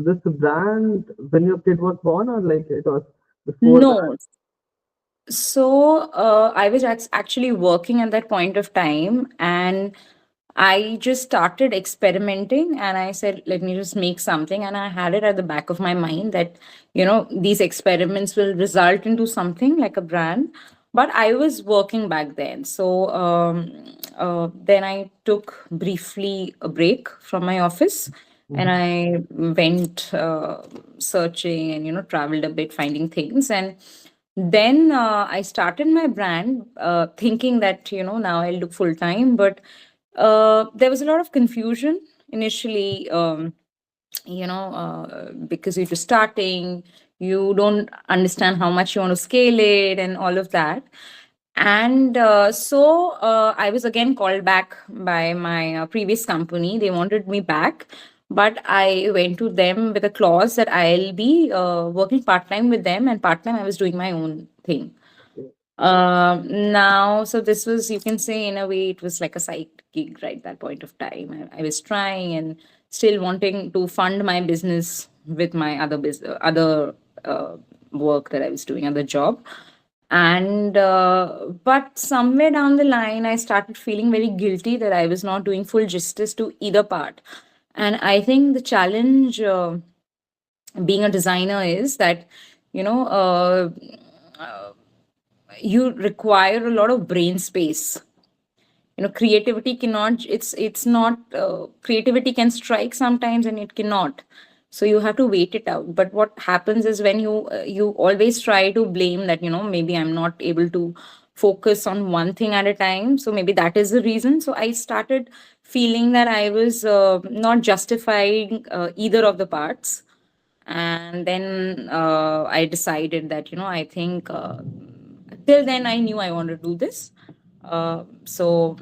this brand when your kid was born, or like it was before that? No. So I was actually working at that point of time, and I just started experimenting, and I said, let me just make something. And I had it at the back of my mind that, these experiments will result into something like a brand. But I was working back then. So then I took briefly a break from my office, and Mhm. I went searching and, traveled a bit, finding things. And then I started my brand thinking that, now I'll do full time. But there was a lot of confusion initially, because you're just starting, you don't understand how much you want to scale it and all of that. And so I was again called back by my previous company. They wanted me back, but I went to them with a clause that I'll be working part time with them, and part time I was doing my own thing. Okay. Now, so this was, you can say, in a way, it was like a side gig, right? That point of time, I was trying and still wanting to fund my business with my other business, other work that I was doing, other job. And but somewhere down the line, I started feeling very guilty that I was not doing full justice to either part. And I think the challenge, being a designer, is that, you know. You require a lot of brain space. Creativity cannot, it's not, creativity can strike sometimes and it cannot. So you have to wait it out. But what happens is, when you always try to blame that, maybe I'm not able to focus on one thing at a time, so maybe that is the reason. So I started feeling that I was not justifying either of the parts. And then I decided that, I think, till then I knew I wanted to do this. So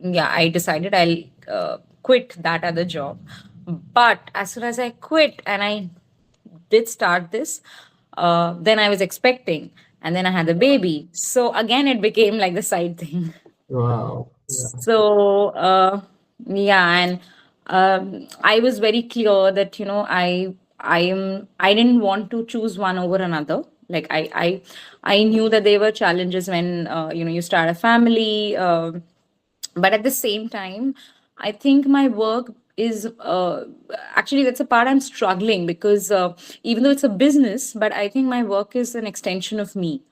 yeah, I decided I'll quit that other job. But as soon as I quit and I did start this, then I was expecting, and then I had the baby, so again it became like the side thing. Wow. Yeah. So yeah. And I was very clear that, I didn't want to choose one over another. Like, I knew that there were challenges when, you start a family. But at the same time, I think my work is, actually, that's a part I'm struggling, because even though it's a business, but I think my work is an extension of me.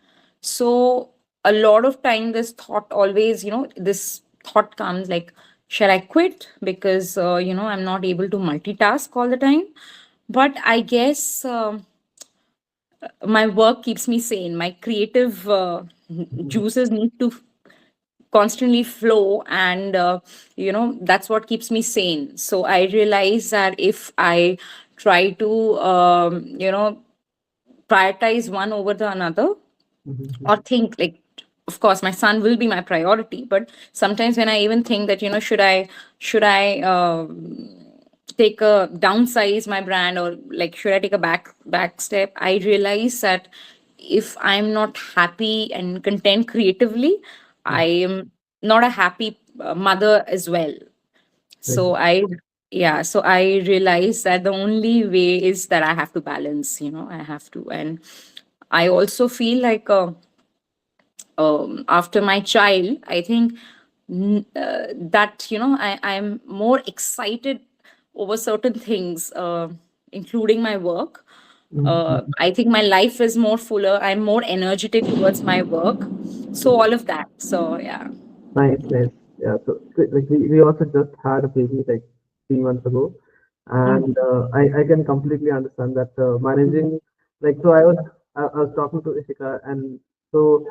So a lot of time, this thought always, this thought comes like, should I quit because, I'm not able to multitask all the time? But I guess my work keeps me sane. My creative Mhm. juices need to constantly flow, and that's what keeps me sane. So I realize that if I try to, prioritize one over the another, or Mhm. think like, of course my son will be my priority, but sometimes when I even think that, should I take a downsize my brand, or like, should I take a back step, I realize that if I'm not happy and content creatively, I Mhm. am not a happy mother as well. So Exactly. I realize that the only way is that I have to balance, I have to. And I also feel like, after my child, I think, that, I'm more excited over certain things, including my work. Mhm. I think my life is more fuller, I'm more energetic towards my work. So all of that, so yeah. Nice, nice. Yeah. So like we also just had a baby like 3 months ago, and Mhm. I can completely understand that managing, like, so I was talking to Ishika, and so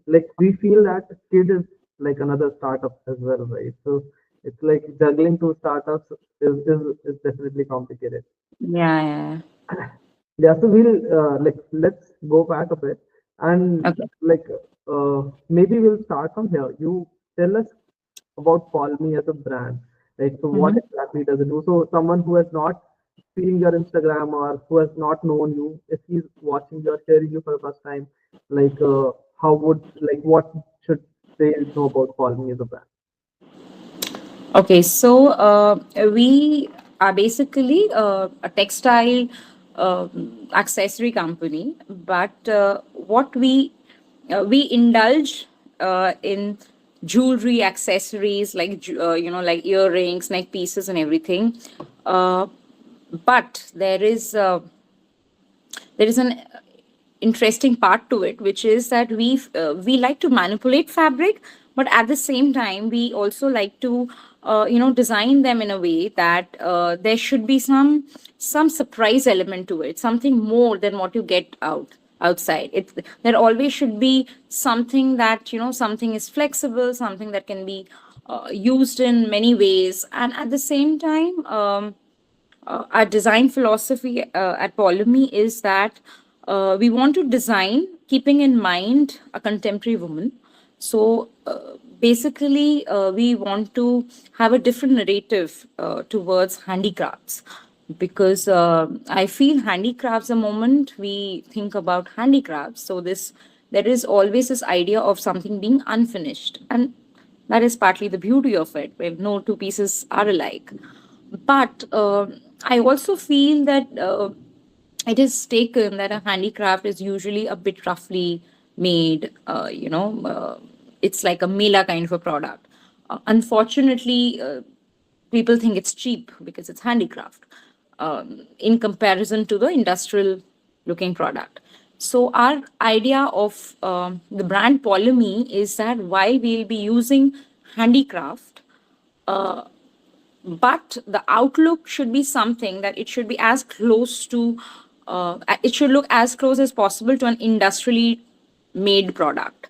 like we feel that kid is like another startup as well, right? So it's like juggling two startups is definitely complicated. Yeah, yeah. Yeah, so we'll like let's go back a bit, and Okay. like maybe we'll start from here. You tell us about Call Me as a brand. Like, so what Hmm. exactly does it do? So someone who has not seen your Instagram or who has not known you, if he's watching you or hearing you for the first time, like how would, like, what should they know about Call Me as a brand? Okay, so we are basically a textile accessory company, but what we indulge in jewelry accessories like like earrings, neck pieces, and everything. Uh, but there is an interesting part to it, which is that we like to manipulate fabric, but at the same time we also like to design them in a way that there should be some surprise element to it, something more than what you get outside. There always should be something that something is flexible, something that can be used in many ways, and at the same time our design philosophy at Polymy is that we want to design keeping in mind a contemporary woman. So basically, we want to have a different narrative towards handicrafts, because I feel handicrafts, the moment we think about handicrafts, so this there is always this idea of something being unfinished, and that is partly the beauty of it, where no two pieces are alike. But I also feel that it is taken that a handicraft is usually a bit roughly made. It's like a mela kind of a product. Unfortunately, people think it's cheap because it's handicraft in comparison to the industrial looking product. So our idea of the brand Polymy is that while we'll be using handicraft, but the outlook should be something that it should be as close to it should look as close as possible to an industrially made product.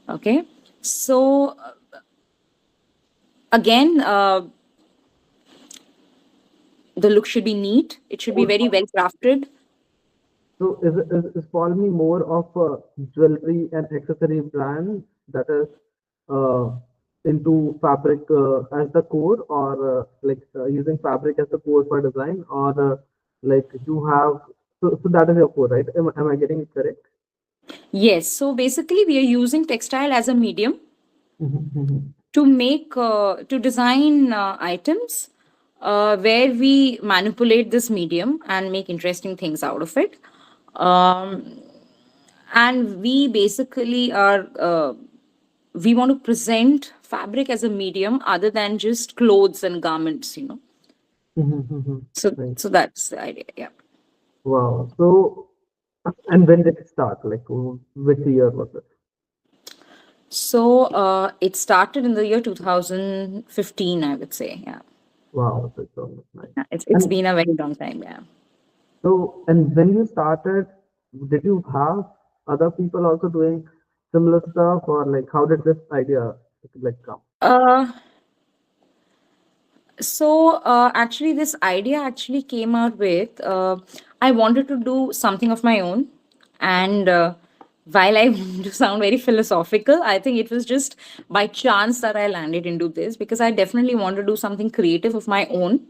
Okay, so again, the look should be neat, it should be More, very well crafted. so is Polmy more of a jewelry and accessory brand that is uh, into fabric as the core, or using fabric as the core for design, or like you have, so that is your core, right? Am I getting it correct? Yes, so basically we are using textile as a medium Mhm. to make to design items where we manipulate this medium and make interesting things out of it. And we basically are we want to present fabric as a medium other than just clothes and garments. so Right. so that's the idea, yeah. Wow. So, and when did it start? Like, which year was it? So it started in the year 2015, I would say. Yeah. Wow, that's so nice. Yeah, it's And been a very long time. Yeah. so, and when you started, did you have other people also doing similar stuff, or like how did this idea like come? uh actually this idea actually came out with I wanted to do something of my own, and while I want to sound very philosophical, I think it was just by chance that I landed into this, because I definitely want to do something creative of my own.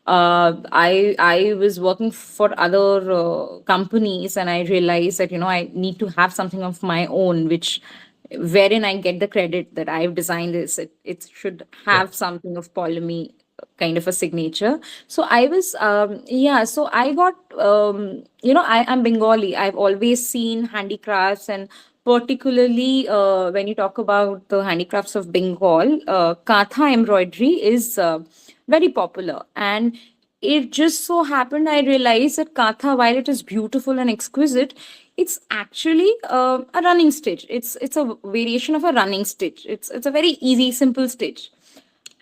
I was working for other companies, and I realized that I need to have something of my own, which wherein I get the credit that I've designed this. It should Yeah. have something of Polymy kind of a signature. So I was yeah. So I got I'm Bengali. I've always seen handicrafts, and particularly when you talk about the handicrafts of Bengal, Katha embroidery is very popular. And it just so happened I realized that Katha, while it is beautiful and exquisite, it's actually a running stitch. It's a variation of a running stitch. It's a very easy, simple stitch.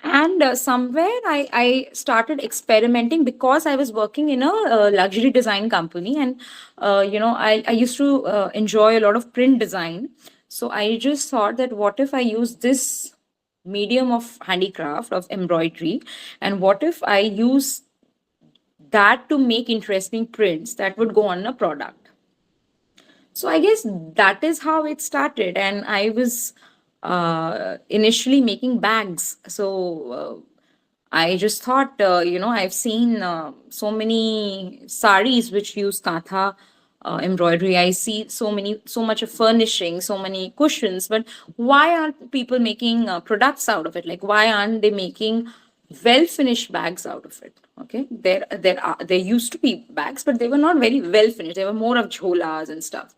And somewhere I started experimenting, because I was working in a luxury design company, and I used to enjoy a lot of print design. So I just thought that what if I use this medium of handicraft of embroidery, and what if I use that to make interesting prints that would go on a product. So I guess that is how it started. And I was initially making bags. So I just thought, I've seen so many saris which use katha embroidery. I see so much of furnishing, so many cushions. But why aren't people making products out of it? Like, why aren't they making well finished bags out of it? Okay, there used to be bags, but they were not very well finished. They were more of jholas and stuff.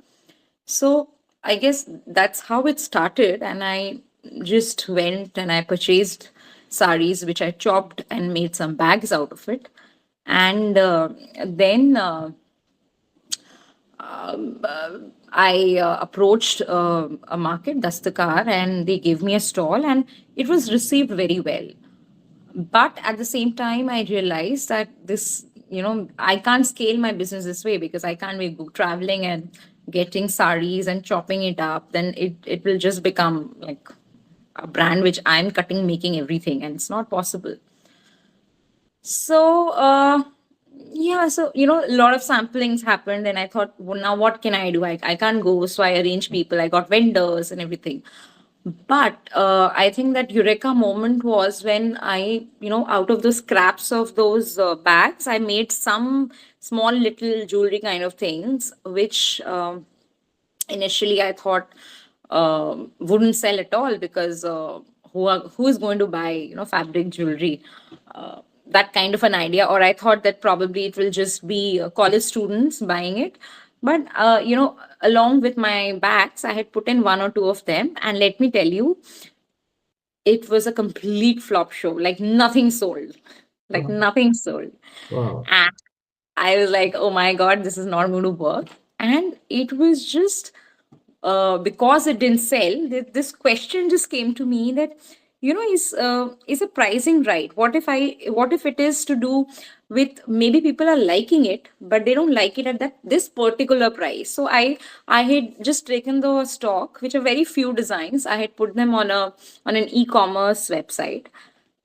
So I guess that's how it started, and I just went and I purchased saris, which I chopped and made some bags out of it, and then I approached a market, Dastakar, and they gave me a stall, and it was received very well. But at the same time, I realized that this, I can't scale my business this way because I can't be traveling and getting saris and chopping it up. Then it will just become like a brand which I'm cutting, making everything, and it's not possible. So, yeah, so, a lot of samplings happened, and I thought, well, now what can I do? I can't go. So I arranged people, I got vendors and everything. But I think that eureka moment was when I, out of the scraps of those bags, I made some small little jewelry kind of things, which initially I thought wouldn't sell at all because who is going to buy fabric jewelry, that kind of an idea. Or I thought that probably it will just be college students buying it. But along with my bags, I had put in one or two of them, and let me tell you, it was a complete flop show. Like nothing sold, like Wow. nothing sold. Wow. And I was like, oh my god, this is not going to work. And it was just because it didn't sell, this question just came to me that, is a pricing right? What if it is to do with maybe people are liking it, but they don't like it at this particular price. So I had just taken the stock, which are very few designs. I had put them on an e-commerce website,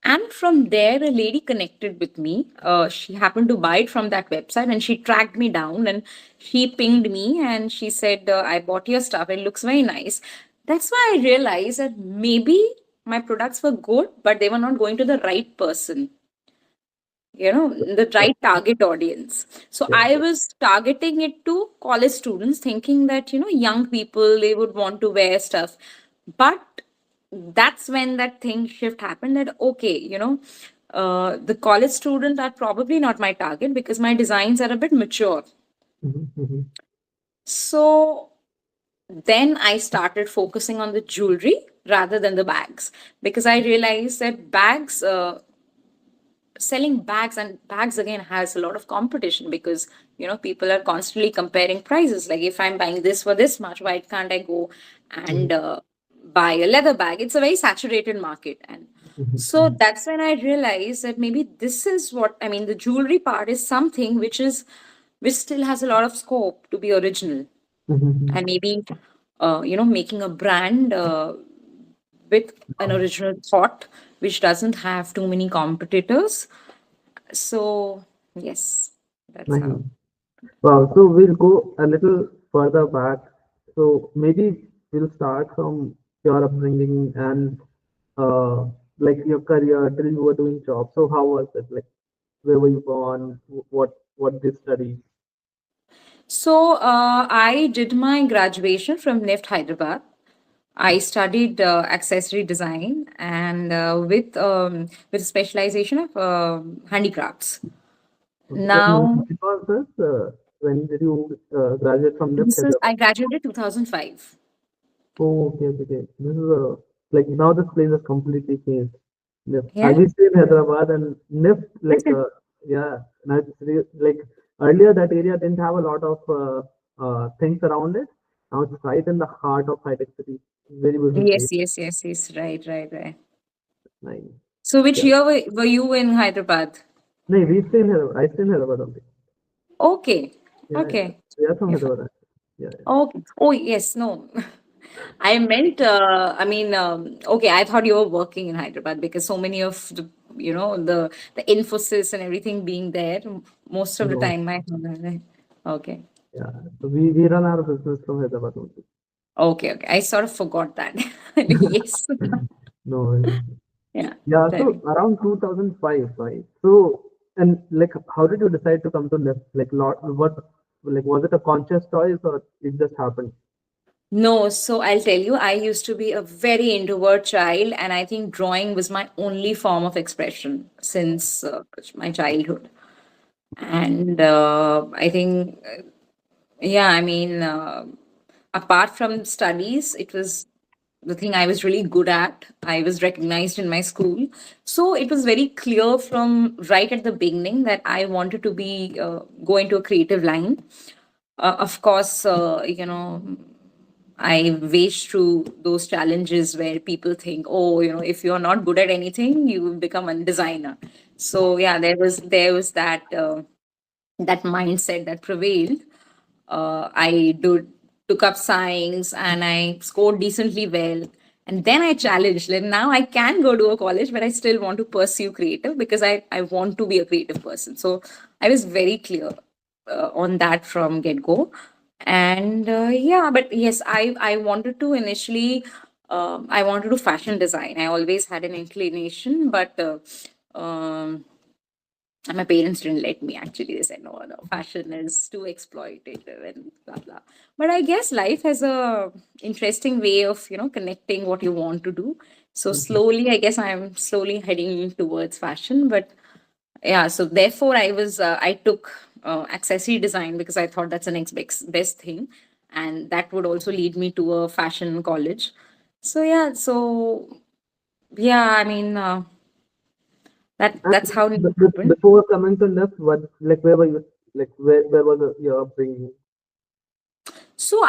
and from there, a lady connected with me. She happened to buy it from that website, and she tracked me down and she pinged me and she said, I bought your stuff. It looks very nice. That's why I realized that maybe my products were good, but they were not going to the right person, the Yeah. right target audience. So Yeah. I was targeting it to college students, thinking that, young people, they would want to wear stuff. But that's when that thing shift happened, that okay, the college students are probably not my target because my designs are a bit mature. Mm-hmm. So then I started focusing on the jewelry rather than the bags, because I realized that selling bags again has a lot of competition, because people are constantly comparing prices. Like, if I'm buying this for this much, why can't I go and buy a leather bag? It's a very saturated market. And so Mm-hmm. that's when I realized that maybe this is what I mean, the jewelry part is something which still has a lot of scope to be original. Mm-hmm. And maybe making a brand with an original thought, which doesn't have too many competitors. So, yes, that's Nice. how. Wow. So we'll go a little further back. So maybe we'll start from your upbringing and uh, like your career till you were doing job. So how was it? Like, where were you born? What did you study? So, I did my graduation from NIFT Hyderabad. I studied accessory design, and with specialization of handicrafts. Okay. Now, It was this. When did you graduate from NIFT this is Hyderabad? I graduated 2005. Oh, okay, okay, okay. This is like now this place has completely changed. NIFT. I Yeah. used to stay in Hyderabad and NIFT, like, yeah, now it's like earlier that area didn't have a lot of things around it. Now it's right in the heart of high-tech city. Very beautiful Yes, place. yes, yes, yes. Right, right, right. Nice. So, which Yeah. year were you in Hyderabad? No, we stay in Hyderabad. I stay in Hyderabad only. Okay, Yeah, yeah. okay. We are from If Hyderabad. Actually. Yeah, yeah. Okay. Oh, yes. No. I meant, okay, I thought you were working in Hyderabad because so many of the Infosys and everything being there, most of the No, time okay. yeah. So we run our business from Hyderabad only. Okay, okay. I sort of forgot that. Yes. No. Yeah. Yeah, Tell so me. around 2005, right? So, and like, how did you decide to come to left? Like, lot, what, like, was it a conscious choice or it just happened? No, so I'll tell you, I used to be a very introvert child, and I think drawing was my only form of expression since my childhood. And I think, yeah, I mean, apart from studies, it was the thing I was really good at. I was recognized in my school. So it was very clear from right at the beginning that I wanted to be go into a creative line. Of course, I waged through those challenges where people think, oh, if you're not good at anything, you become a designer. So yeah, there was that mindset that prevailed. I took up science and I scored decently well. And then I challenged, like now I can go to a college, but I still want to pursue creative because I want to be a creative person. So I was very clear on that from get go. And yeah, but yes, I wanted to initially, I wanted to do fashion design. I always had an inclination, but and my parents didn't let me actually. They said, no, no, fashion is too exploitative and blah, blah. But I guess life has a interesting way of, connecting what you want to do. So Mhm. slowly, I guess I'm slowly heading towards fashion. But yeah, so therefore I took accessory design because I thought that's the next best thing. And that would also lead me to a fashion college. So yeah, I mean, And that's how it happened. before coming to NIF, what like where were you? Like where was your upbringing? So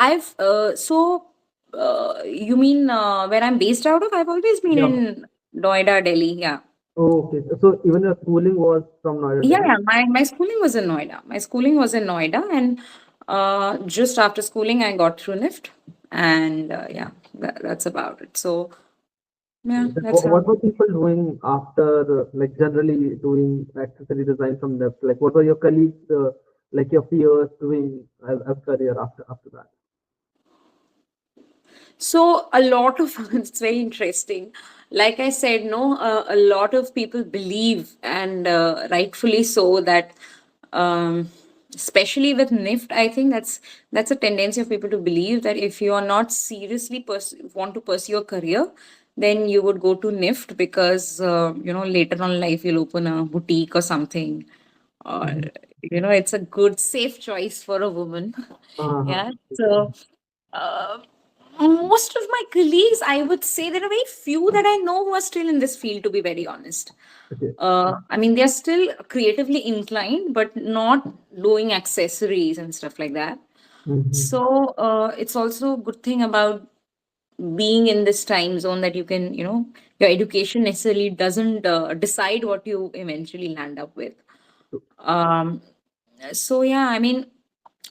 you mean where I'm based out of? I've always been Yeah. in Noida, Delhi. Yeah. Oh, okay. So even your schooling was from Noida, Yeah, Delhi? yeah. My schooling was in Noida. My schooling was in Noida, and just after schooling, I got through NIFT, and yeah, that's about it. So yeah, Like, that's how. what were people doing after, like generally doing accessory design from NIF? Like what were your colleagues, like your peers doing as career after that? So a lot of it's very interesting. Like I said, no, a lot of people believe, and rightfully so, that especially with NIFT, I think that's a tendency of people to believe that if you are not seriously want to pursue a career, then you would go to NIFT because later on in life you'll open a boutique or something, or Mm-hmm. it's a good safe choice for a woman. Uh-huh. Yeah. So uh, most of my colleagues, I would say there are very few that I know who are still in this field, to be very honest. Okay. I mean, they're still creatively inclined, but not doing accessories and stuff like that. Mm-hmm. So it's also a good thing about being in this time zone that you can, your education necessarily doesn't decide what you eventually land up with. Um, so yeah, I mean,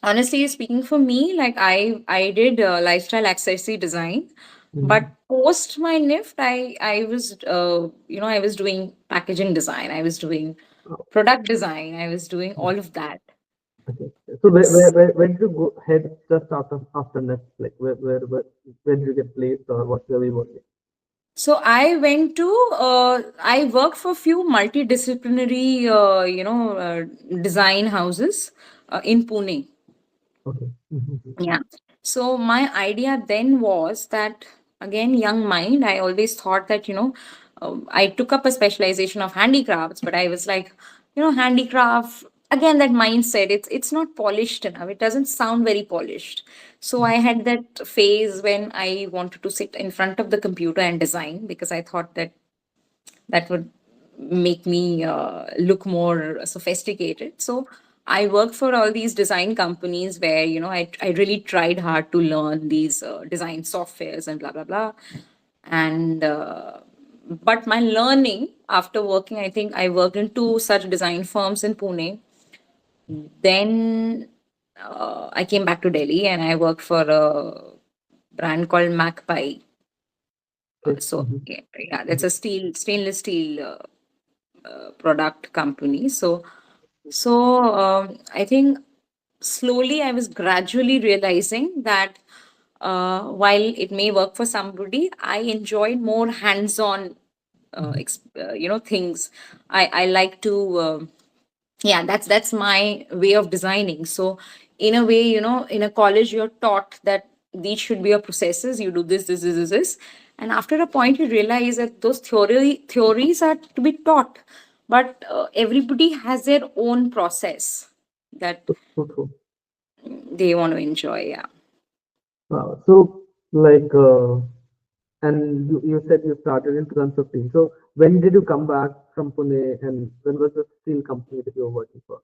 honestly speaking, for me, like I did lifestyle accessory design, but Mm-hmm. post my NIFT, I was I was doing packaging design, I was doing product design, I was doing all of that. Okay. So where did you go head just after NIF? Like where did you get placed or what were you working? So I went to I worked for a few multidisciplinary design houses in Pune. Okay. Mm-hmm. Yeah. So my idea then was that, again, young mind, I always thought that, I took up a specialization of handicrafts, but I was like, handicraft, again, that mindset, it's not polished enough. It doesn't sound very polished. So I had that phase when I wanted to sit in front of the computer and design because I thought that would make me look more sophisticated. So I worked for all these design companies where, I really tried hard to learn these design softwares and blah, blah, blah. And, but my learning after working, I think I worked in two such design firms in Pune. Then I came back to Delhi and I worked for a brand called Magpie. Okay. So Mm-hmm. yeah, that's a stainless steel product company. So I think slowly I was gradually realizing that while it may work for somebody, I enjoyed more hands-on, things. I like to. Yeah, that's my way of designing. So in a way, in a college you're taught that these should be your processes. You do this. And after a point, you realize that those theories are to be taught, but everybody has their own process that So true. they want to enjoy. Yeah. So, like, and you said you started in 2015. So, when did you come back from Pune, and when was the steel company that you were working for?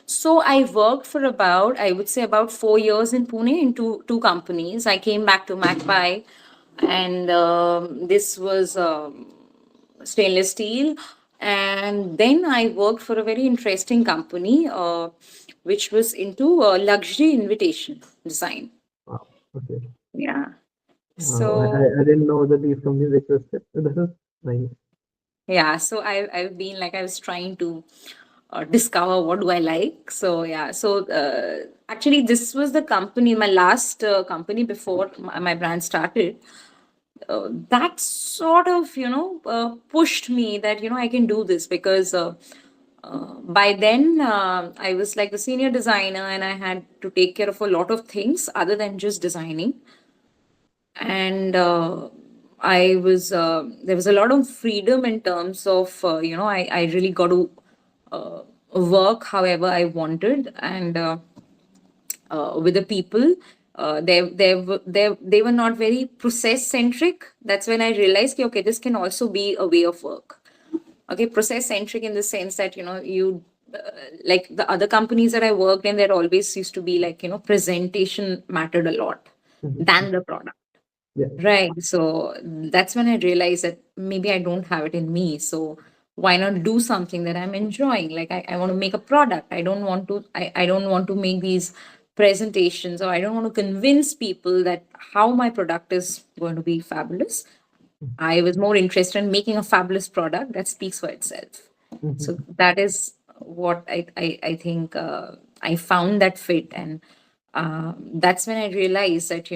So I worked for about, I would say, about 4 years in Pune in two companies. I came back to Magpie, and this was stainless steel. And then I worked for a very interesting company, which was into luxury invitation design. Wow. Okay. Yeah. Wow. So I didn't know that these companies existed. So this is nice. yeah, so I've been like I was trying to discover what do I like. So yeah, so actually this was the company, my last company before my brand started. That sort of pushed me that I can do this because by then I was like the senior designer and I had to take care of a lot of things other than just designing. And I was there was a lot of freedom in terms of I really got to uh, work however I wanted, and with the people. They were not very process centric. That's when I realized, okay, this can also be a way of work. Okay, process centric in the sense that you like the other companies that I worked in, there always used to be like presentation mattered a lot Mhm. than the product. Yeah. Right. So that's when I realized that maybe I don't have it in me. So why not do something that I'm enjoying? Like I want to make a product. I don't want to make these presentations, or I don't want to convince people that how my product is going to be fabulous. I was more interested in making a fabulous product that speaks for itself. So Mhm. that is what I think I found that fit. And that's when I realized that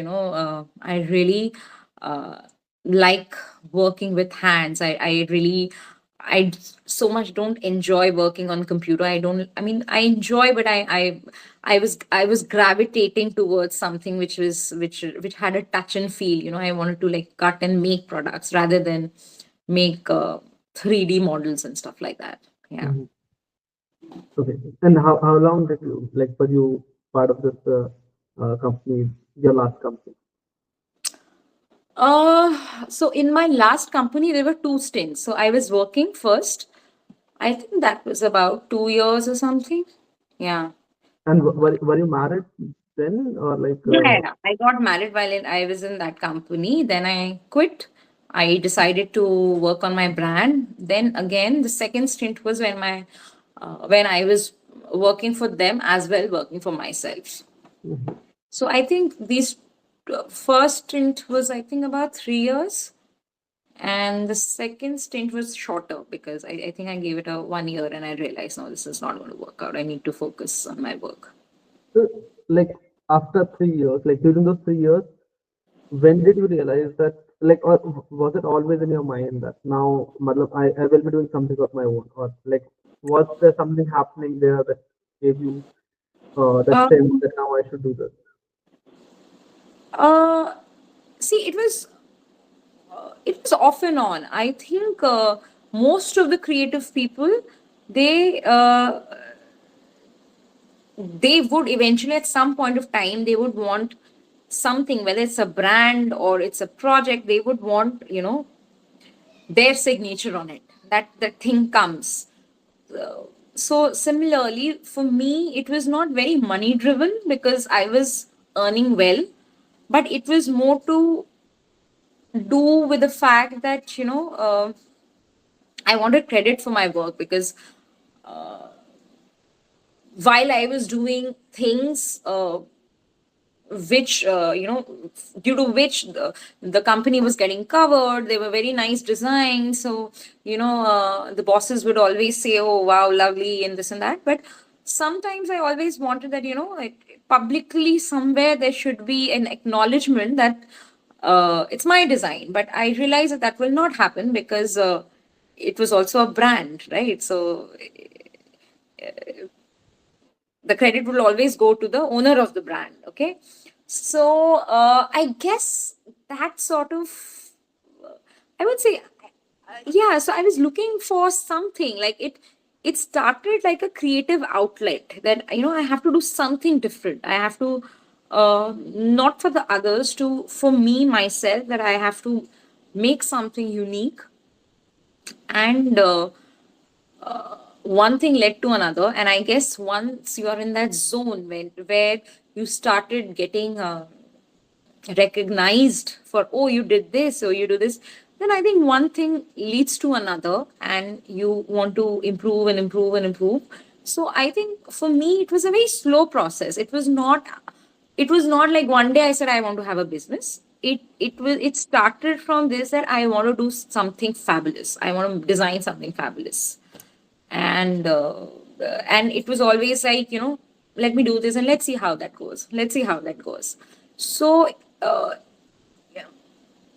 I really uh, like working with hands. I really I so much don't enjoy working on computer. I mean, I enjoy, but I was gravitating towards something which had a touch and feel. I wanted to like cut and make products rather than make 3D models and stuff like that. Yeah. Mhm. Okay. And how long did you like were you part of this company, your last company? So in my last company, there were two stints. So I was working first. I think that was about 2 years or something. Yeah. And were you married then, or like? Yeah. I got married while I was in that company. Then I quit. I decided to work on my brand. Then again, the second stint was when I was working for them as well, working for myself. Mhm. So I think these first stint was I think about 3 years, and the second stint was shorter because I think I gave it a 1 year and I realized no, this is not going to work out. I need to focus on my work. So, like after 3 years, like during those 3 years, when did you realize that, like, or was it always in your mind that now, matlab, I will be doing something of my own, or like, was there something happening there that gave you that sense Um, that now I should do this? uh, See, it was off and on. I think most of the creative people, they uh, they would eventually at some point of time they would want something, whether it's a brand or it's a project, they would want their signature on it. That thing comes. So similarly for me, it was not very money driven because I was earning well, but it was more to do with the fact that I wanted credit for my work because while I was doing things which due to which the company was getting covered, they were very nice designs. So the bosses would always say, oh wow, lovely, and this and that. But sometimes I always wanted that like publicly somewhere there should be an acknowledgement that it's my design. But I realized that that will not happen because it was also a brand, right? So the credit will always go to the owner of the brand. Okay. So I guess that sort of, uh, I would say, yeah. So I was looking for something like it. It started like a creative outlet that I have to do something different. I have to, not for the others, to for me myself, that I have to make something unique. And one thing led to another, and I guess once you are in that zone where you started getting recognized for, oh, you did this or you do this, then I think one thing leads to another and you want to improve and improve and improve. So I think for me it was a very slow process. It was not like one day I said I want to have a business. It started from this, that I want to do something fabulous, I want to design something fabulous. And it was always like, let me do this and let's see how that goes, let's see how that goes. So uh,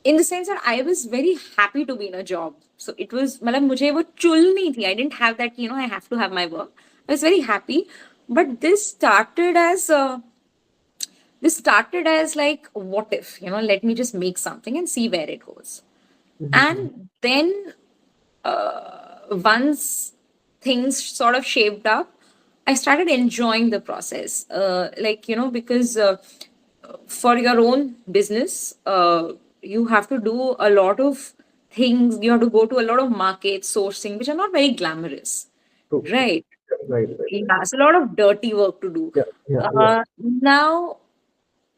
in the sense that I was very happy to be in a job. So it was, मतलब मुझे वो चुल नहीं थी. I didn't have that, I have to have my work. I was very happy. But this started as like, what if, let me just make something and see where it goes. Mhm. And then once things sort of shaped up, I started enjoying the process. Like, because for your own business, you have to do a lot of things. You have to go to a lot of markets, sourcing, which are not very glamorous, True. right? Right, right, Yeah, right. it's a lot of dirty work to do. Yeah, yeah, yeah. Now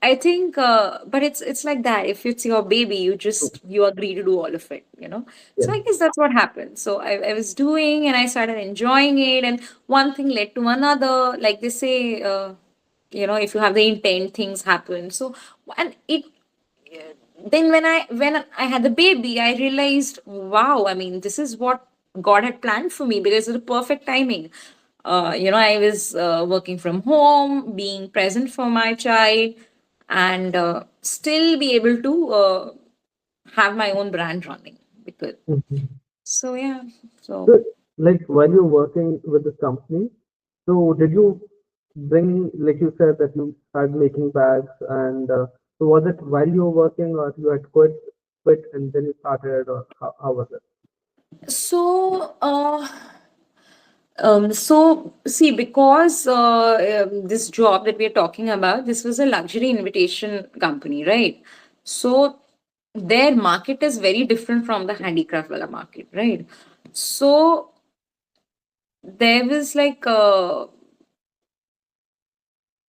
I think, but it's like that. If it's your baby, True. you agree to do all of it. Yeah. So I guess that's what happened. So I was doing, and I started enjoying it, and one thing led to another. Like they say, if you have the intent, things happen. So, and it then when I had the baby, I realized, wow, I mean, this is what God had planned for me, because of the perfect timing. I was working from home, being present for my child, and still be able to have my own brand running. Because Mhm. so yeah, so So, like, while you're working with this company, so did you bring, like you said, that you started making bags, and so was it while you were working, or you had quit, and then you started, or how was it? so so see, because this job that we are talking about, this was a luxury invitation company, right? So their market is very different from the handicraft wala market, right? So there was like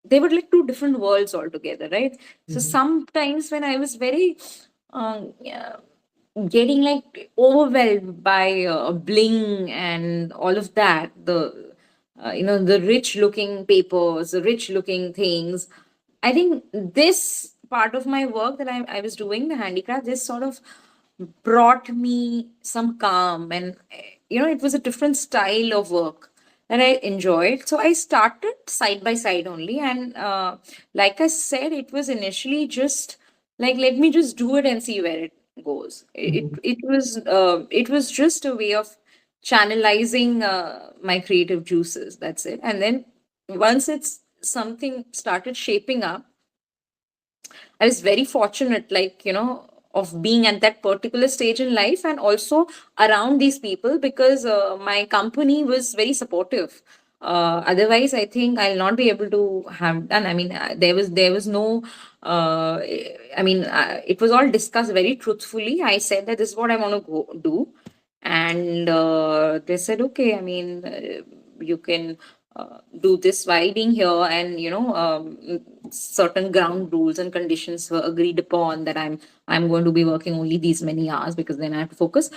they were like two different worlds altogether, right? So Mhm. sometimes when I was very yeah, getting like overwhelmed by bling and all of that, the rich looking papers, the rich looking things. I think this part of my work that I was doing, the handicraft, this sort of brought me some calm, and it was a different style of work that I enjoyed. So I started side by side only, and like I said, it was initially just like, let me just do it and see where it goes. It Mhm. it was it was just a way of channelizing my creative juices. That's it. And then once it's something started shaping up, I was very fortunate, like, of being at that particular stage in life, and also around these people, because my company was very supportive. Otherwise, I think I'll not be able to have done. I mean, there was no. I mean, it was all discussed very truthfully. I said that this is what I want to go do, and they said, okay. I mean, you can do this while being here, and certain ground rules and conditions were agreed upon, that I'm going to be working only these many hours, because then I have to focus.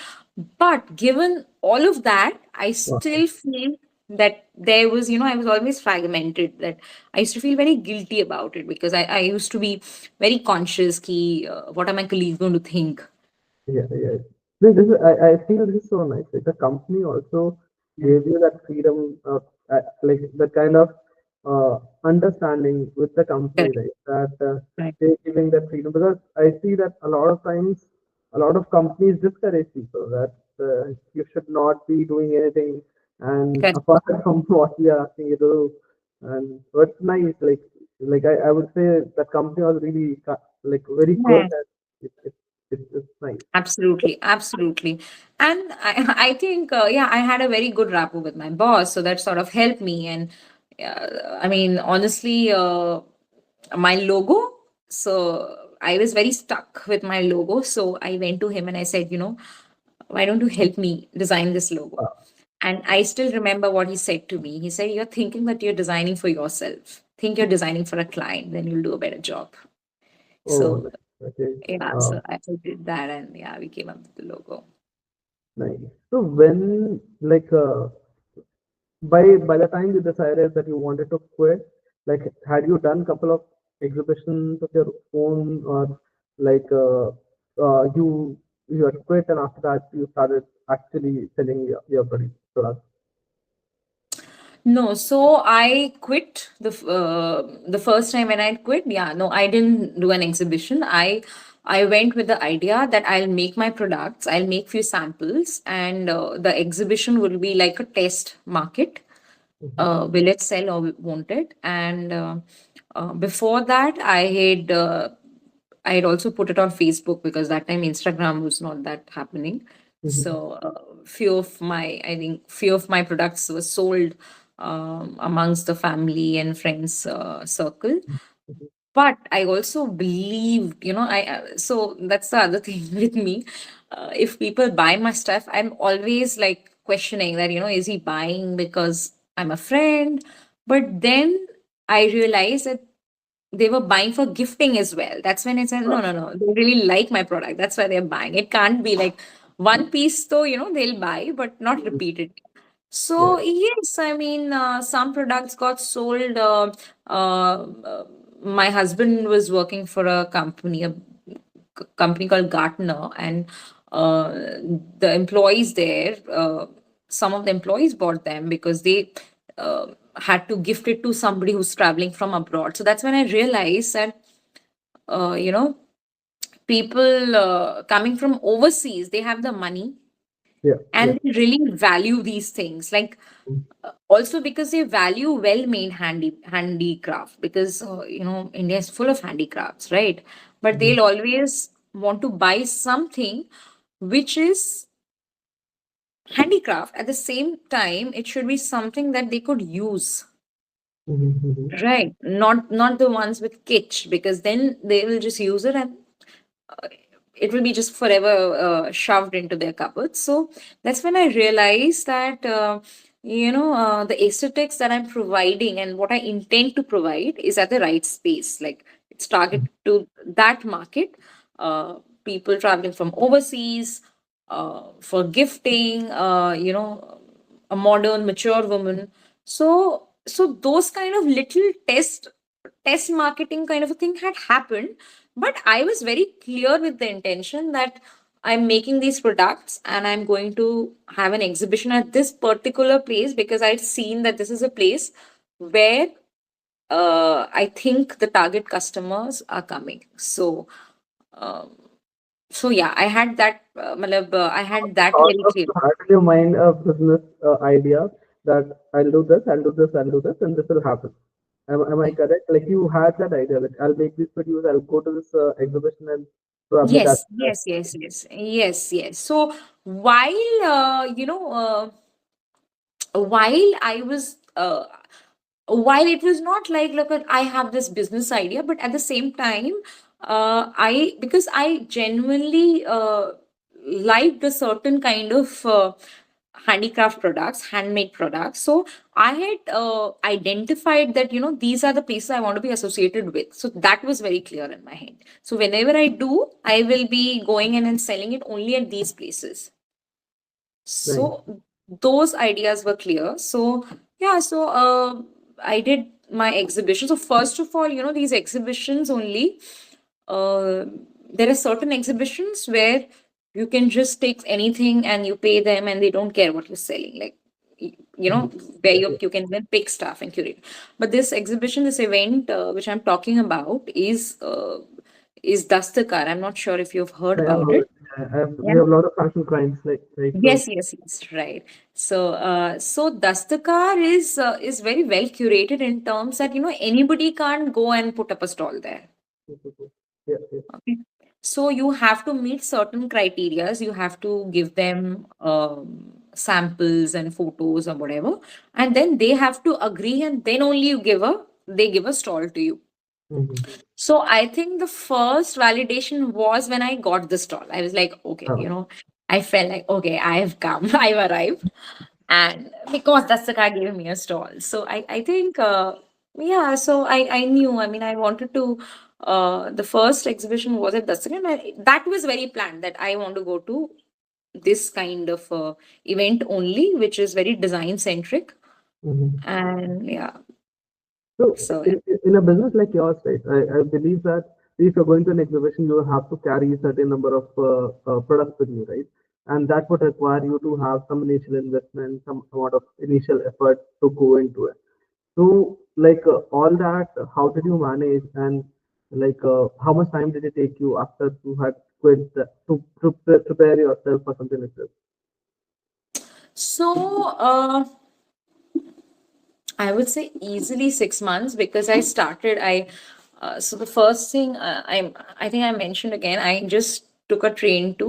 But given all of that, I Wow. still feel that there was, I was always fragmented, that I used to feel very guilty about it, because I used to be very conscious ki, what are my colleagues going to think. Yeah, yeah. No, I feel this is so nice. Like the company also gave you that freedom, like the kind of understanding with the company, Correct. right? That Right. they're giving that freedom, because I see that a lot of times, a lot of companies discourage people that you should not be doing anything, and Correct. apart from what we are asking you to do. And so it's nice, like like I would say that company was really like very good, Yes. and it's nice. Absolutely, absolutely. And I think, yeah, I had a very good rapport with my boss, so that sort of helped me. And I mean, honestly, my logo, so I was very stuck with my logo. So I went to him and I said, why don't you help me design this logo? Uh, And I still remember what he said to me. He said, you're thinking that you're designing for yourself. Think you're designing for a client, then you'll do a better job. oh, So okay. yeah, Uh, so I did that, and yeah, we came up with the logo. Nice. So when like by the time you decided that you wanted to quit, like had you done couple of exhibitions of your own, or like you had quit and after that you started actually selling your products? No, so I quit the first time when I quit. Yeah, no, I didn't do an exhibition. I went with the idea that I'll make my products, I'll make few samples, and the exhibition will be like a test market. Mhm. Will it sell or won't it? And before that, I had also put it on Facebook because that time Instagram was not that happening. Mhm. So I think few of my products were sold amongst the family and friends circle. Mhm. But I also believed, so that's the other thing with me. If people buy my stuff, I'm always like questioning that, is he buying because I'm a friend? But then I realized that they were buying for gifting as well. That's when I said, no, no, no, they really like my product. That's why they're buying. It can't be like one piece, though, they'll buy, but not Mhm. repeated. Yeah. So, yes, I mean, some products got sold. My husband was working for a company, company called Gartner, and uh, the employees there, some of the employees bought them because they uh, had to gift it to somebody who's traveling from abroad. So that's when I realized that, uh, you know, people coming from overseas, they have the money Yeah. Yeah. and they really value these things. Like, Mhm. also because they value well-made handicraft, because India is full of handicrafts, right? But Mhm. they'll always want to buy something which is handicraft. At the same time, it should be something that they could use, Mhm. Mhm. right? Not the ones with kitsch, because then they will just use it and uh, it will be just forever shoved into their cupboards. So that's when I realized that the aesthetics that I'm providing and what I intend to provide is at the right space. Like, it's targeted to that market, people traveling from overseas, for gifting, a modern, mature woman. So those kind of little test marketing kind of a thing had happened, but I was very clear with the intention that I'm making these products and I'm going to have an exhibition at this particular place because I'd seen that this is a place where I think the target customers are coming. Um, so yeah, I had that. I had that Thought very of clear. had in your mind a business idea that I'll do this, I'll do this, I'll do this, and this will happen. Am I correct? Like you had that idea, like I'll make this produce, I'll go to this exhibition and probably Yes, that's that. yes, yes, yes, yes, yes. So while while I was while it was not like, look, I have this business idea, but at the same time, I because I genuinely liked a certain kind of handicraft products, handmade products. So I had identified that, these are the places I want to be associated with. So that was very clear in my head. So whenever I do, I will be going in and selling it only at these places. Nice. So those ideas were clear. So yeah, so I did my exhibition. So first of all, these exhibitions only, uh, there are certain exhibitions where you can just take anything and you pay them and they don't care what you're selling. Like, Mhm. where Yeah, you can then pick stuff and curate. But this exhibition, this event which I'm talking about, is Dastakar. I'm not sure if you've heard I have about heard. it. We have a lot of fashion crimes, like right. So. Yes, yes, yes, right. So, so Dastakar is very well curated in terms that anybody can't go and put up a stall there. Yeah, yeah. Okay. So you have to meet certain criterias. You have to give them samples and photos or whatever, and then they have to agree, and then only they give a stall to you. Mm-hmm. So I think the first validation was when I got the stall. I was like, okay, Oh. I felt like, okay, I have come, I've arrived. And because that's the guy gave me a stall. So I think, yeah, so I knew, I mean, I wanted to, the first exhibition was at Dastak, and that was very planned that I want to go to this kind of event only, which is very design centric. Mm-hmm. And yeah, So so in a business like yours, right, I believe that if you're going to an exhibition, you have to carry a certain number of products with you, right? And that would require you to have some initial investment, some amount of initial effort to go into it. So, like all that, how did you manage, and like how much time did it take you after you had quit to prepare yourself for something like this? so I would say easily 6 months because I started. So the first thing I think I mentioned again. I just took a train to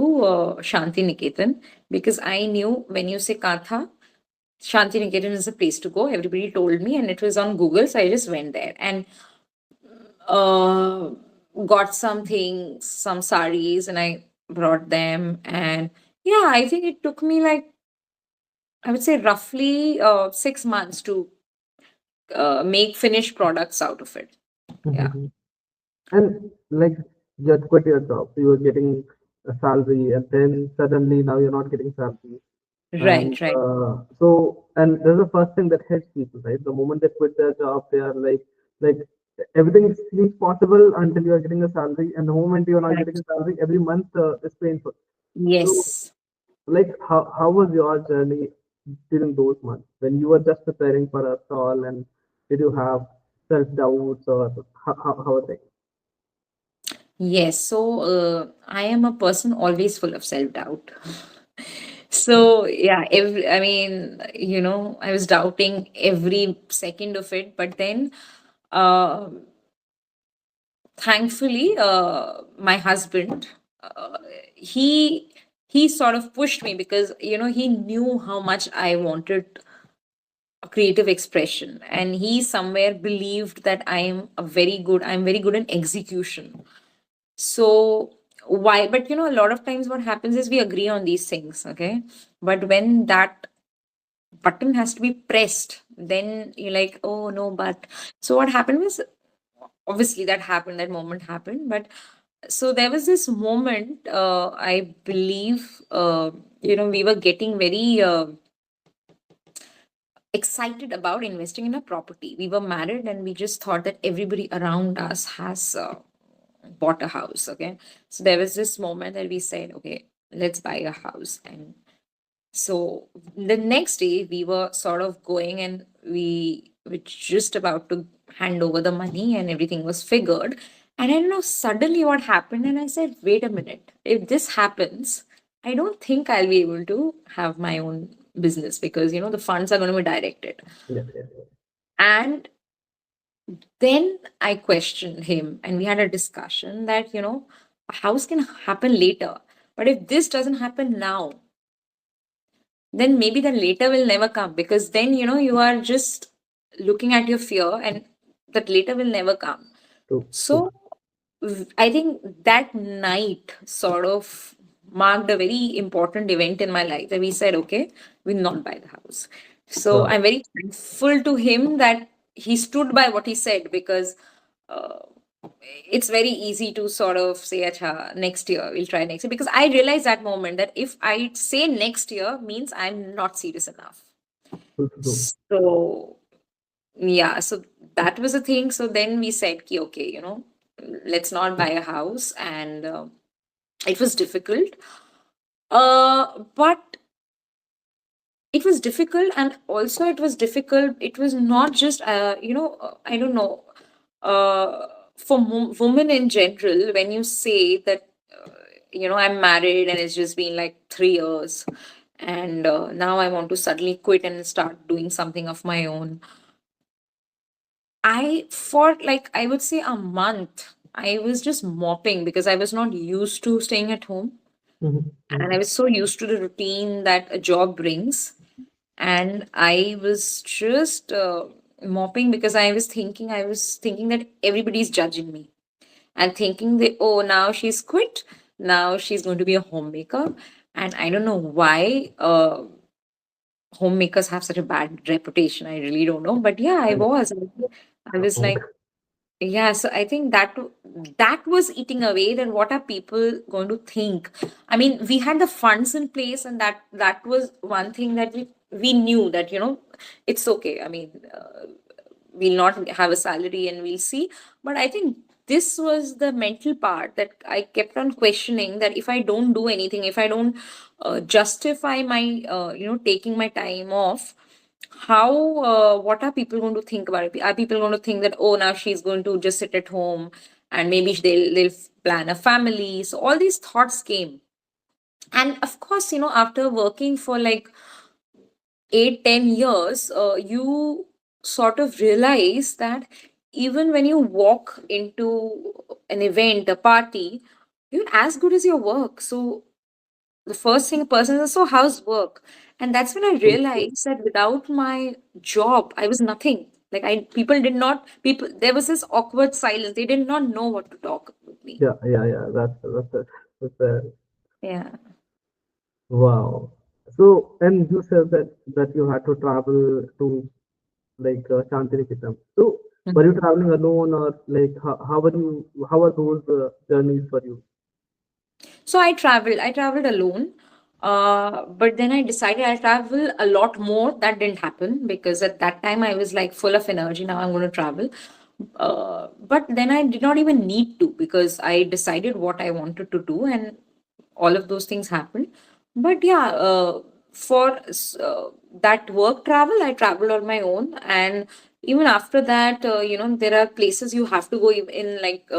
Shanti Niketan because I knew when you say Katha, Shanti Niketan is a place to go. Everybody told me, and it was on Google, so I just went there and uh, got some things, some saris, and I brought them. And yeah, I think it took me like I would say roughly 6 months to make finished products out of it. Yeah. Mhm. And like you had quit your job, so you were getting a salary, and then suddenly now you're not getting salary. And Right, right. and this is the first thing that hits people, right? The moment they quit their job, they are like everything seems possible until you are getting a salary, and the moment you are not getting Correct. a salary, every month is painful. So, Yes. like, how was your journey during those months when you were just preparing for a stall, and did you have self doubts, or how was it? Yes. So I am a person always full of self-doubt. So yeah, I mean, I was doubting every second of it, but then uh, thankfully, my husband, uh, he he sort of pushed me because he knew how much I wanted a creative expression, and he somewhere believed that I'm very good in execution. So why? But a lot of times what happens is we agree on these things, okay? But when that button has to be pressed, then you're like, oh no, but so what happened was obviously that moment happened, but so there was this moment, I believe, we were getting very excited about investing in a property. We were married and we just thought that everybody around us has bought a house. Okay. So there was this moment that we said, okay, let's buy a house. And so the next day we were sort of going and we were just about to hand over the money and everything was figured. And I don't know suddenly what happened. And I said, wait a minute, if this happens, I don't think I'll be able to have my own business because, the funds are going to be directed. Yeah, yeah, And then I questioned him and we had a discussion that, a house can happen later. But if this doesn't happen now, then maybe the later will never come because then you are just looking at your fear and that later will never come. true, true. So I think that night sort of marked a very important event in my life that we said, okay, we'll not buy the house. So Wow. I'm very thankful to him that he stood by what he said because uh, it's very easy to sort of say, Acha, next year, we'll try next year. Because I realized that moment that if I say next year means I'm not serious enough. True, true. So, yeah, so that was the thing. So then we said, ki, okay, let's not buy a house. And it was difficult. But it was difficult. And also, it was difficult. It was not just, I don't know. Uh, for women in general, when you say that, I'm married and it's just been like 3 years, and now I want to suddenly quit and start doing something of my own. For like, I would say a month, I was just mopping because I was not used to staying at home. Mhm, And mhm. I was so used to the routine that a job brings. And I was just mopping because I was thinking that everybody's judging me and thinking that, oh, now she's quit. Now she's going to be a homemaker. And I don't know why homemakers have such a bad reputation. I really don't know. But yeah, I And was. I was like, yeah, so I think that was eating away. Then what are people going to think? I mean, we had the funds in place, and that was one thing that we knew that it's okay. I mean, we'll not have a salary, and we'll see. But I think this was the mental part that I kept on questioning, that if I don't do anything, if I don't justify my taking my time off, how what are people going to think about it? Are people going to think that, oh, now she's going to just sit at home, and maybe they'll plan a family? So all these thoughts came. And of course, after working for like 8-10 years, you sort of realize that even when you walk into an event, a party, you're as good as your work. So the first thing a person says, so how's work? And that's when I realized that without my job, I was nothing. Like, people, there was this awkward silence. They did not know what to talk with me. yeah, yeah, yeah. That's Yeah. wow. So, and you said that you had to travel to like Shantiniketan. So, were you traveling alone, or like how are those journeys for you? So I traveled alone. But then I decided I'll travel a lot more. That didn't happen because at that time I was like full of energy. Now I'm going to travel. But then I did not even need to, because I decided what I wanted to do, and all of those things happened. But yeah, for that work travel, I traveled on my own. And even after that, there are places you have to go in, like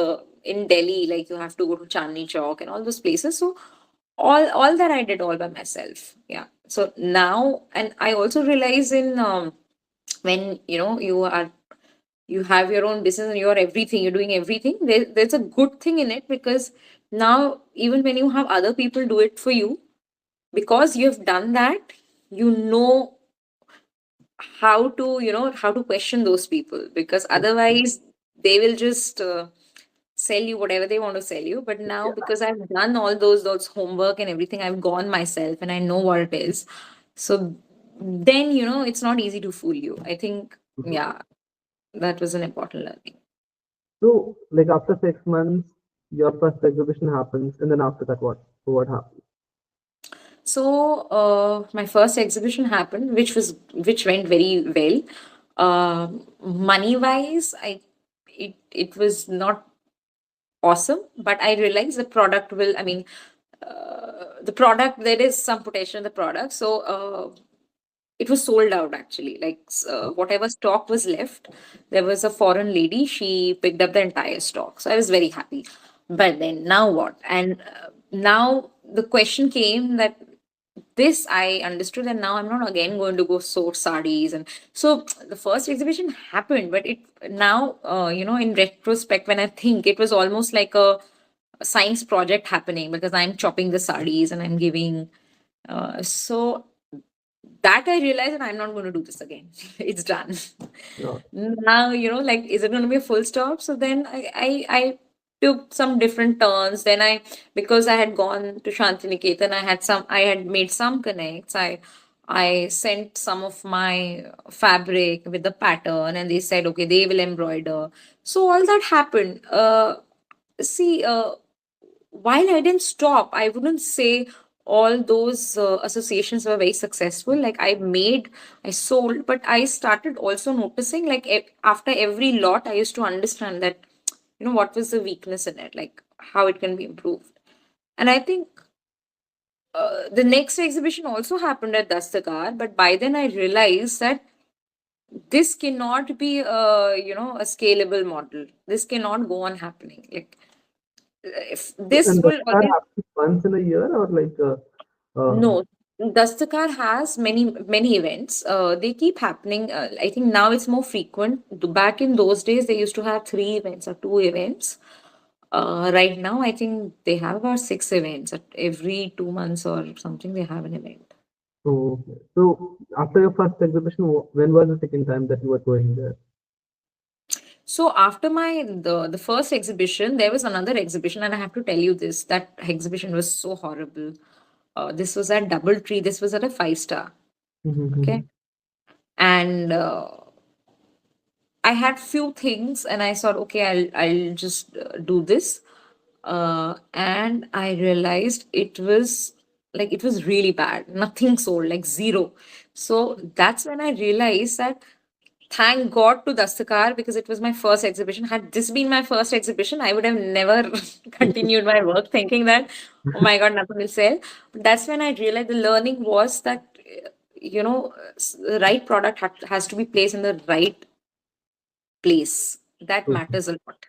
in Delhi, like you have to go to Chandni Chowk and all those places. So all that I did all by myself. Yeah. So now, and I also realize in when you have your own business and you're everything, you're doing everything, there's a good thing in it, because now even when you have other people do it for you, because you've done that, you know how to question those people, because otherwise they will just sell you whatever they want to sell you. But now, because I've done all those homework and everything, I've gone myself and I know what it is. So then, it's not easy to fool you, I think. Mhm. Yeah, that was an important learning. So, like after 6 months, your first exhibition happens, and then after that, what happens? So my first exhibition happened, which went very well. Money wise, it was not awesome, but I realized the product will. I mean, the product, there is some potential in the product. So it was sold out actually. Like whatever stock was left, there was a foreign lady. She picked up the entire stock. So I was very happy. But then now what? And now the question came that this I understood, and now I'm not again going to go source sarees. And so the first exhibition happened, but it now, in retrospect, when I think, it was almost like a science project happening, because I'm chopping the sarees and I'm giving. So that I realized that I'm not going to do this again. It's done. No. Now, like, is it going to be a full stop? So then I took some different turns. Then because I had gone to Shantiniketan, I had made some connects. I sent some of my fabric with the pattern, and they said, okay, they will embroider. So all that happened. See, while I didn't stop, I wouldn't say all those associations were very successful. Like, I sold, but I started also noticing, like, after every lot, I used to understand that, what was the weakness in it, like how it can be improved. And I think the next exhibition also happened at Dastakar, but by then I realized that this cannot be a scalable model. This cannot go on happening. Like if this And does will that always happen once in a year or like no. Dastakar has many events. They keep happening. I think now it's more frequent. Back in those days, they used to have 3 events or 2 events. Right now, I think they have about 6 events. At every 2 months or something, they have an event. so after your first exhibition, when was the second time that you were going there? So after the first exhibition, there was another exhibition, and I have to tell you this: that exhibition was so horrible. This was at DoubleTree. This was at a 5 star. Okay, Mm-hmm. and I had few things, and I thought, okay, I'll just do this, and I realized it was really bad. Nothing sold, like zero. So that's when I realized that thank God to Dastakar because it was my first exhibition. Had this been my first exhibition, I would have never continued my work thinking that, oh my God, nothing will sell. But that's when I realized the learning was that, the right product has to be placed in the right place. That matters a lot.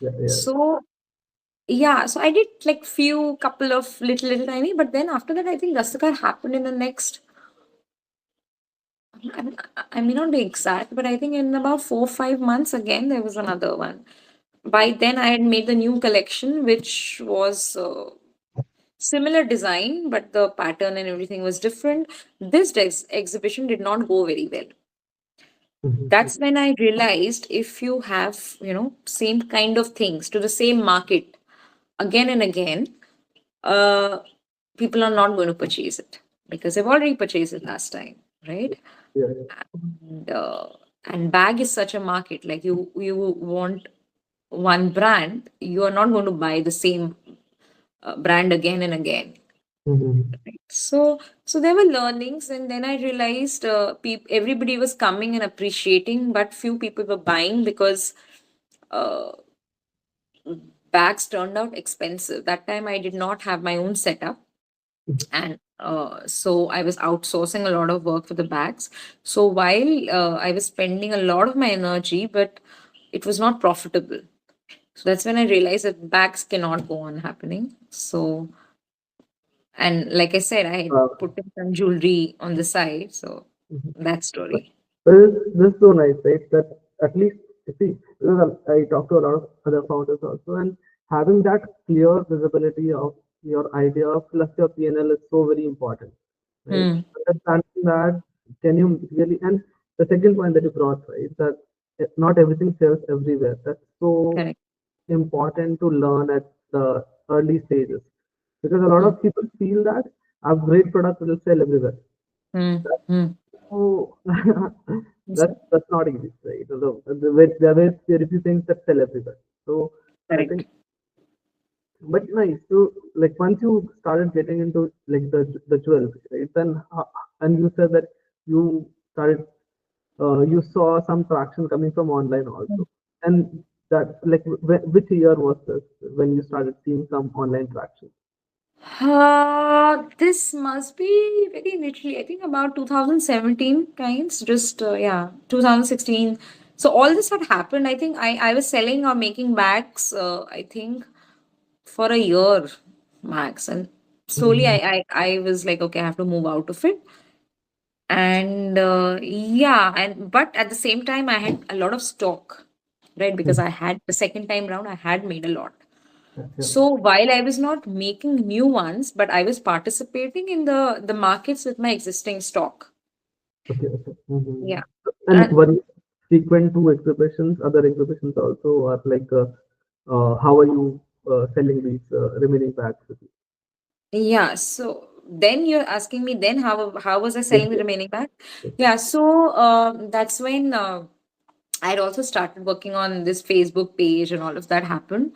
Yeah, yeah. So, yeah, so I did like few couple of little tiny, but then after that, I think Dastakar happened in the next, I may not be exact, but I think in about 4 5 months again, there was another one. By then, I had made the new collection, which was similar design, but the pattern and everything was different. This exhibition did not go very well. Mm-hmm. That's when I realized if you have, same kind of things to the same market again and again, uh, people are not going to purchase it because they've already purchased it last time, right? Yeah, yeah. And, bag is such a market. Like you want one brand, you are not going to buy the same brand again and again. Mm-hmm. So there were learnings, and then I realized everybody was coming and appreciating, but few people were buying because uh, bags turned out expensive. That time I did not have my own setup, and so I was outsourcing a lot of work for the bags. So while I was spending a lot of my energy, but it was not profitable. So that's when I realized that bags cannot go on happening. So, and like I said, I had Uh, put in some jewelry on the side. So mhm. that story. This is so nice, right? That at least you see, because I talk to a lot of other founders also, and having that clear visibility of your idea plus your PNL is so very important, right? Hmm. Understanding that, can you really, and the second point that you brought, right, that not everything sells everywhere. That's so Correct. important to learn at the early stages because a lot Hmm. of people feel that a great product will sell everywhere. Hmm. Hmm. So Yes, that's not easy, right? There are very few things that sell everywhere. So I think, correct. but nice. So like once you started getting into like the jewelry, right? Then and you said that you started you saw some traction coming from online also, and that like which year was this when you started seeing some online traction? This must be very literally, I think about 2017 kinds, just yeah, 2016. So all this had happened. I think I was selling or making bags, I think for a year max. And slowly Mhm. I was like, okay, I have to move out of it. And yeah, and but at the same time, I had a lot of stock, right? Because Mhm. I had the second time round, I had made a lot. Yeah, yeah. So while I was not making new ones, but I was participating in the markets with my existing stock. Okay, okay. Yeah. And And one frequent to exhibitions, other exhibitions also are like, how are you selling these remaining bags? yeah, so then you're asking me then how was I Yes, selling the yes, remaining back? yes. Yeah, so that's when I'd also started working on this Facebook page and all of that happened.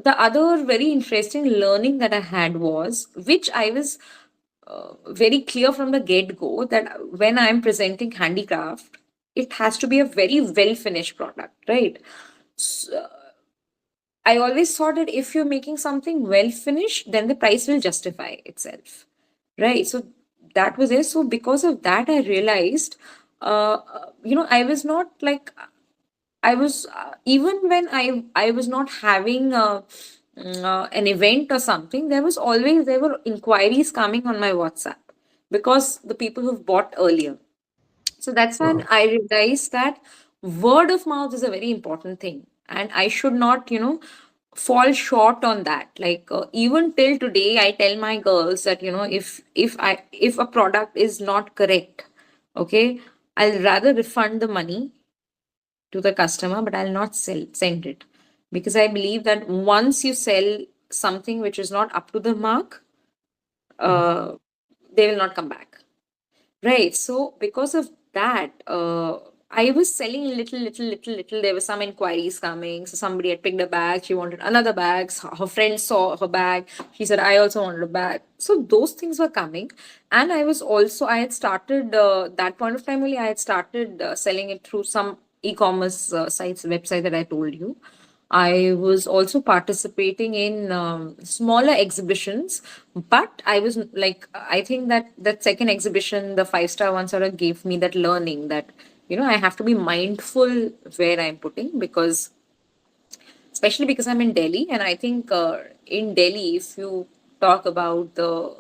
The other very interesting learning that I had was, which I was very clear from the get go, that when I'm presenting handicraft, it has to be a very well finished product, right? So, I always thought that if you're making something well finished, then the price will justify itself, right? So that was it. So because of that, I realized, I was not like, I was even when I was not having an event or something, there were inquiries coming on my WhatsApp because the people who've bought earlier. So that's when Wow. I realized that word of mouth is a very important thing, and I should not, fall short on that. Like even till today, I tell my girls that, if a product is not correct, okay, I'll rather refund the money to the customer, but I'll not send it, because I believe that once you sell something which is not up to the mark, uh, they will not come back. Right. So because of that, I was selling little. There were some inquiries coming. So somebody had picked a bag. She wanted another bag. So her friend saw her bag. She said, I also wanted a bag. So those things were coming. And I had started, that point of time only, I had started selling it through some e-commerce sites, website that I told you. I was also participating in smaller exhibitions, but I was like, I think that second exhibition, the five-star one, sort of gave me that learning that, I have to be mindful where I'm putting, because especially because I'm in Delhi, and I think in Delhi, if you talk about the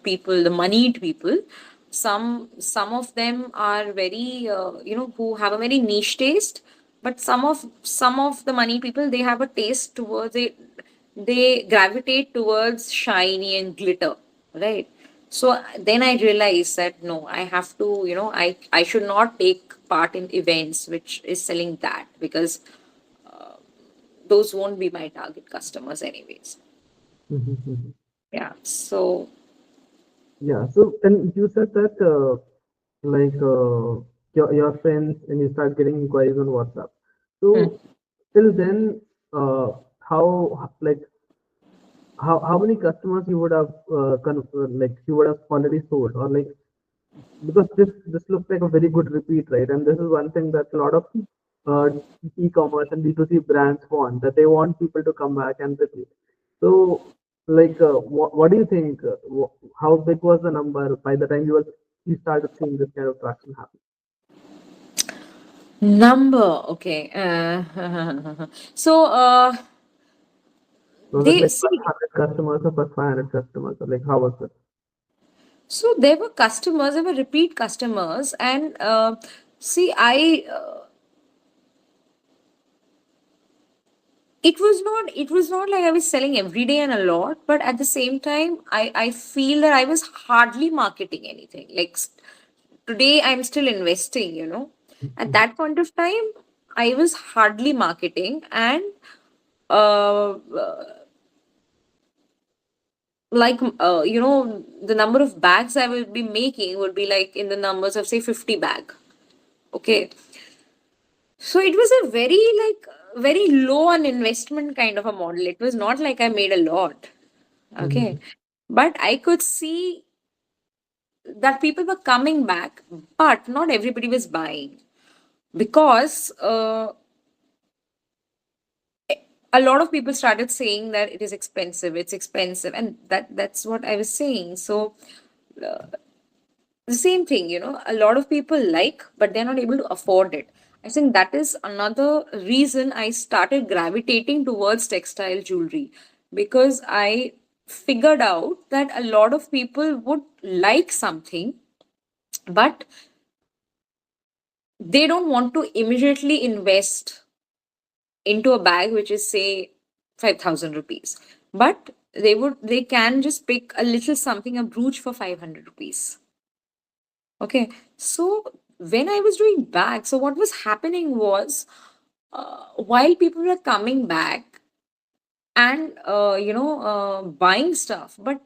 people, the moneyed people, some of them are very who have a very niche taste, but some of the money people, they have a taste towards it. They gravitate towards shiny and glitter, right? So then I realized that no, I have to, I should not take part in events which is selling that, because those won't be my target customers anyways. Mhm. Yeah. So Yeah. So, and you said that like your friends and you start getting inquiries on WhatsApp. hmm. So till then, how like how many customers you would have like you would have already sold, or like, because this looks like a very good repeat, right? And this is one thing that a lot of uh, e-commerce and B2C brands want, that they want people to come back and repeat. So, like, what do you think? How big was the number by the time you started seeing this kind of traction happen? Number, okay. So Was it they like see. first 100 customers or first 500 customers, or like how was it? So there were customers, there were repeat customers, and see, I it was not like I was selling every day and a lot, but at the same time, I feel that I was hardly marketing anything. Like today, I'm still investing. At Mhm. that point of time, I was hardly marketing, and the number of bags I will be making would be like in the numbers of say 50 bag. Okay, so it was a very low on investment kind of a model. It was not like I made a lot. Okay, Mhm. but I could see that people were coming back, but not everybody was buying, because a lot of people started saying that it is expensive, it's expensive, and that's what I was saying. So the same thing, a lot of people like, but they're not able to afford it. I think that is another reason I started gravitating towards textile jewelry, because I figured out that a lot of people would like something, but they don't want to immediately invest into a bag which is say 5,000 rupees, but they can just pick a little something, a brooch for 500 rupees. Okay, so when I was doing back, so what was happening was, while people were coming back and buying stuff, but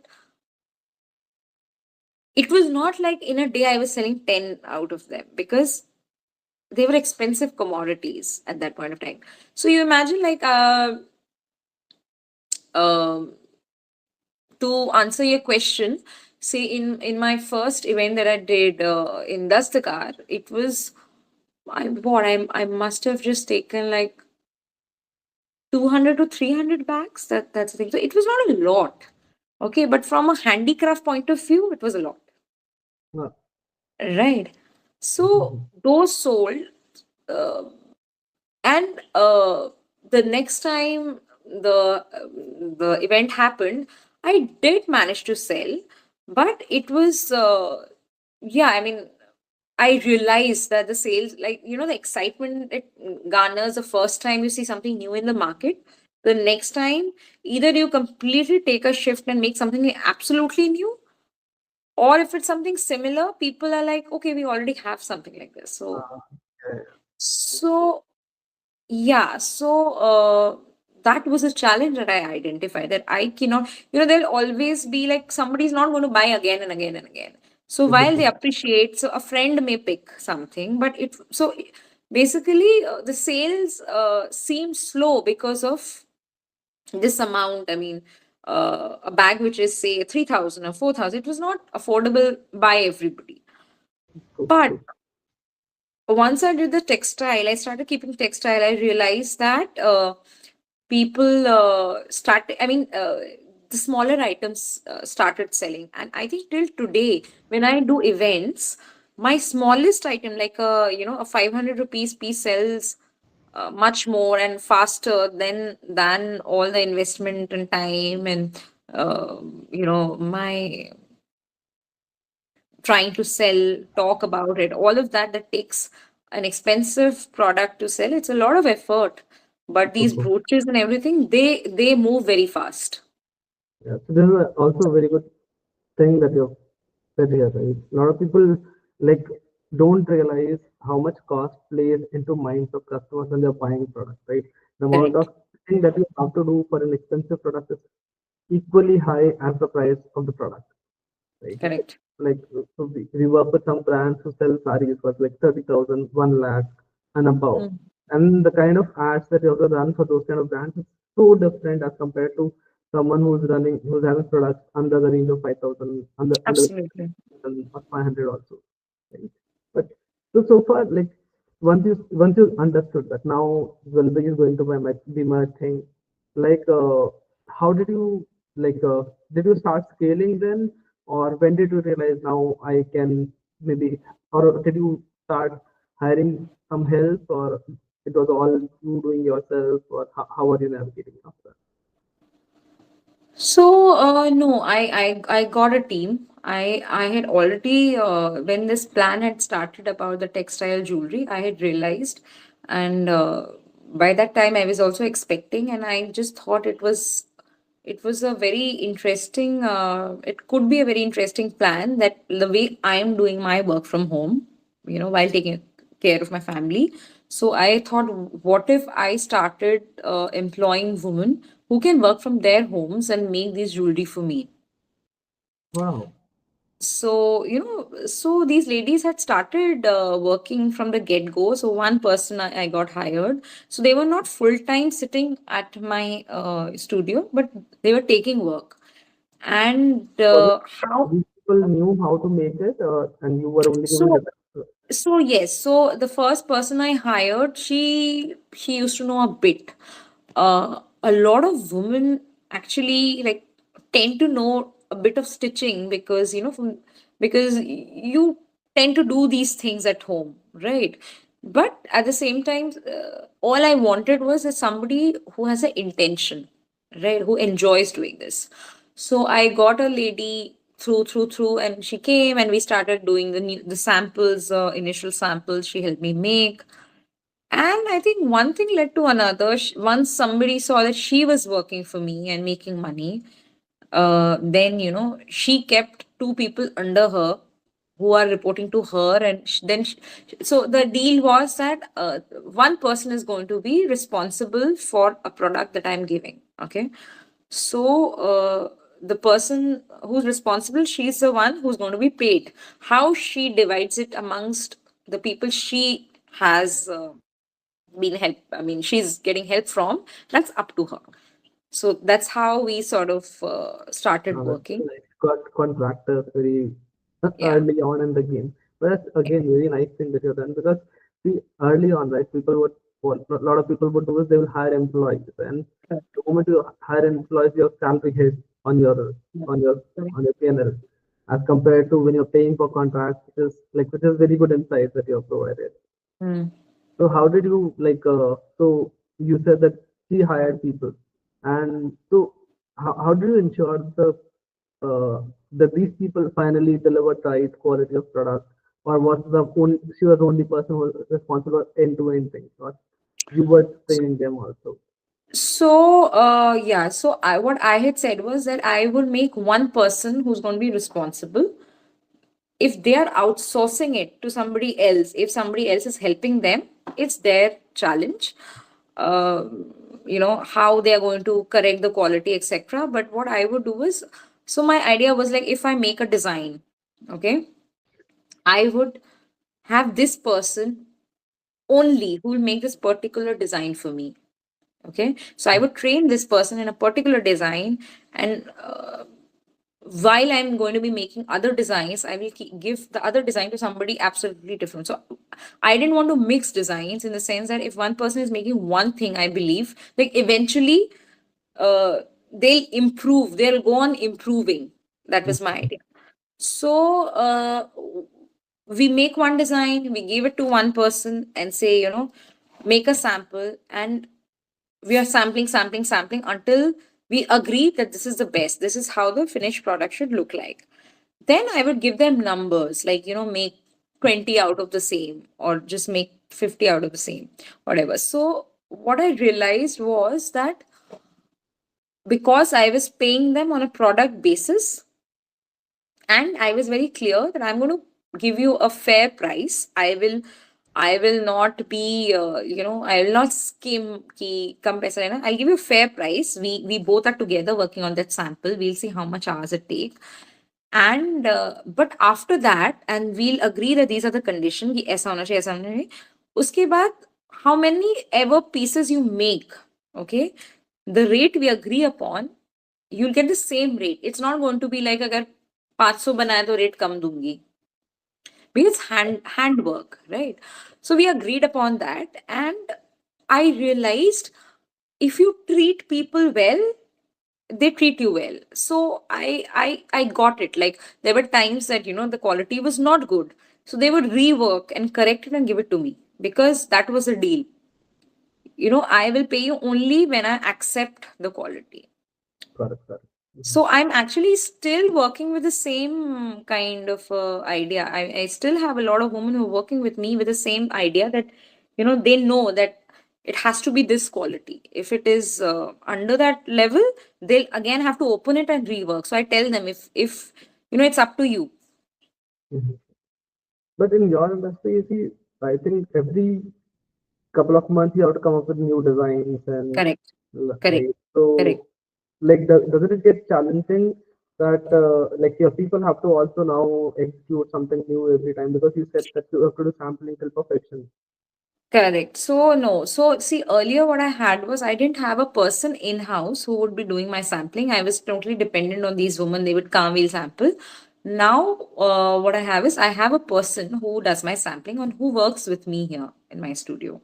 it was not like in a day I was selling 10 out of them, because they were expensive commodities at that point of time. So you imagine, like, um to answer your question, say in my first event that I did in Dastakar, it was I must have just taken like 200 to 300 bags. That's the thing. So it was not a lot. Okay, but from a handicraft point of view, it was a lot. Uh, right? So mhm. those sold, uh, and the next time the event happened, I did manage to sell, but it was yeah. I mean, I realized that the sales, like, the excitement it garners the first time you see something new in the market. The next time, either you completely take a shift and make something absolutely new, or if it's something similar, people are like, okay, we already have something like this. Uh, yeah, So yeah, that was a challenge that I identified, that I cannot, there'll always be like somebody's not going to buy again and again and again. So while they exactly. appreciate, so a friend may pick something, but basically the sales seem slow because of this amount. I mean, a bag which is say 3,000 or 4,000, it was not affordable by everybody. True, But true. once I did the textile, I started keeping textile. I realized that people started, I mean, the smaller items started selling. And I think till today, when I do events, my smallest item, like a 500 rupees piece, sells much more and faster than all the investment and time and my trying to sell, talk about it, all of that takes an expensive product to sell. It's a lot of effort. But True, these true. brooches and everything, they move very fast. Yeah. So this is also a very good thing that you've said here, right? A lot of people like don't realize how much cost plays into minds of customers when they're buying products, right? The amount Correct. of thing that you have to do for an expensive product is equally high as the price of the product, right? Correct. Like so we work with some brands who sell sarees for like 30,000, 1 lakh and above. Mm. And the kind of ads that you have to run for those kind of brands is so different as compared to someone who's having products under the range of 5,000, under Absolutely. or 500 also. Right? But so far, like once you understood that now Zalbig is going to be my thing, like how did you like did you start scaling then, or when did you realize now I can maybe, or did you start hiring some help, or it was all you doing yourself, or how are you navigating after? So no, I got a team. I had already when this plan had started about the textile jewelry, I had realized, and by that time I was also expecting, and I just thought it was a very interesting. It could be a very interesting plan, that the way I am doing my work from home, while taking care of my family. So I thought, what if I started employing women who can work from their homes and make these jewelry for me? Wow. So these ladies had started working from the get go. So one person I got hired. So they were not full time sitting at my studio, but they were taking work. And Was it how these people knew how to make it, and you were only giving so the So yes, so the first person I hired, she used to know a bit. A lot of women actually like tend to know a bit of stitching, because because you tend to do these things at home, right? But at the same time, all I wanted was that somebody who has an intention, right? Who enjoys doing this. So I got a lady through, and she came and we started doing the samples, initial samples. She helped me make, and I think one thing led to another. Once somebody saw that she was working for me and making money, then she kept two people under her who are reporting to her, and so the deal was that one person is going to be responsible for a product that I'm giving. Okay, so the person who's responsible, she's the one who's going to be paid. How she divides it amongst the people she has been help, I mean, she's getting help from, that's up to her. So that's how we sort of started That's working. nice. Got contractors very Yeah. early on in the game. But that's again very nice thing that you've done, because see early on, right? People would what a lot of people would do is they will hire employees, and the moment you hire employees, your salary hits on your Yeah. on your on your P&L. as compared to when you're paying for contracts, which is very good insight that you have provided. Mm. So how did you so you said that she hired people, and so how do you ensure that these people finally delivered right quality of product, or was she was the only person who was responsible for end-to-end things, or you were training them also? So, yeah, so what I had said was that I would make one person who's going to be responsible. If they are outsourcing it to somebody else, if somebody else is helping them, it's their challenge. Uh, how they are going to correct the quality, etc. But what I would do is, so my idea was like, if I make a design, okay, I would have this person only who will make this particular design for me. Okay, so I would train this person in a particular design, and while I'm going to be making other designs, I will give the other design to somebody absolutely different. So I didn't want to mix designs, in the sense that if one person is making one thing, I believe like eventually uh, they'll go on improving. That was my idea. So we make one design, we give it to one person and say, make a sample, and we are sampling until we agree that this is the best. This is how the finished product should look like. Then I would give them numbers like, make 20 out of the same, or just make 50 out of the same, whatever. So what I realized was that because I was paying them on a product basis, and I was very clear that I'm going to give you a fair price. I will not be I will not skim ki kam paisa lena. I'll give you a fair price. We both are together working on that sample. We'll see how much hours it take. And but after that, and we'll agree that these are the conditions कि ऐसा होना चाहिए, ऐसा होना चाहिए. उसके बाद, how many ever pieces you make, okay, the rate we agree upon, you'll get the same rate. It's not going to be like अगर 500 बनाया तो rate कम दूंगी, because handwork, right? So we agreed upon that, and I realized if you treat people well, they treat you well. So I got it. Like, there were times that the quality was not good, so they would rework and correct it and give it to me, because that was a deal. I will pay you only when I accept the quality. Correct, correct. So I'm actually still working with the same kind of idea. I still have a lot of women who are working with me with the same idea that, they know that it has to be this quality. If it is under that level, they'll again have to open it and rework. So I tell them, if it's up to you. Mhm. But in your industry, you see, I think every couple of months you have to come up with new designs and Correct. Correct. right. Correct. So, like, doesn't it get challenging that like your people have to also now execute something new every time, because you said that you have to do sampling till perfection. Correct. So no. So see, earlier what I had was, I didn't have a person in house who would be doing my sampling. I was totally dependent on these women. They would come, we'll sample. Now, what I have is, I have a person who does my sampling and who works with me here in my studio.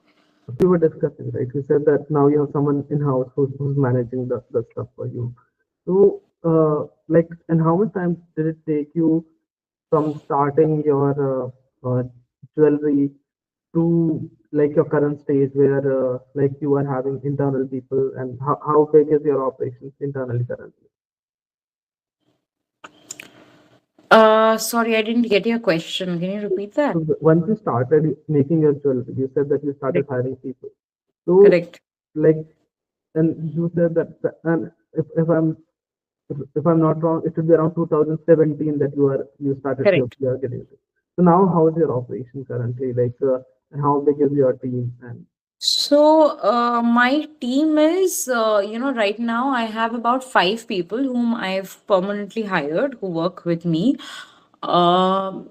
We were discussing, right? You said that now you have someone in house who's managing the stuff for you. So, like, and how much time did it take you from starting your jewelry to like your current stage where like you are having internal people, and how big is your operations internally currently? Sorry, I didn't get your question. Can you repeat that? So once you started making your jewelry, you said that you started Correct. hiring people. So Correct. like, and you said that, and if I'm not wrong, it should be around 2017 that you started Correct. you are getting it. So now, how is your operation currently? Like, and how big is your team? And So, my team is, right now I have about 5 people whom I've permanently hired who work with me. Um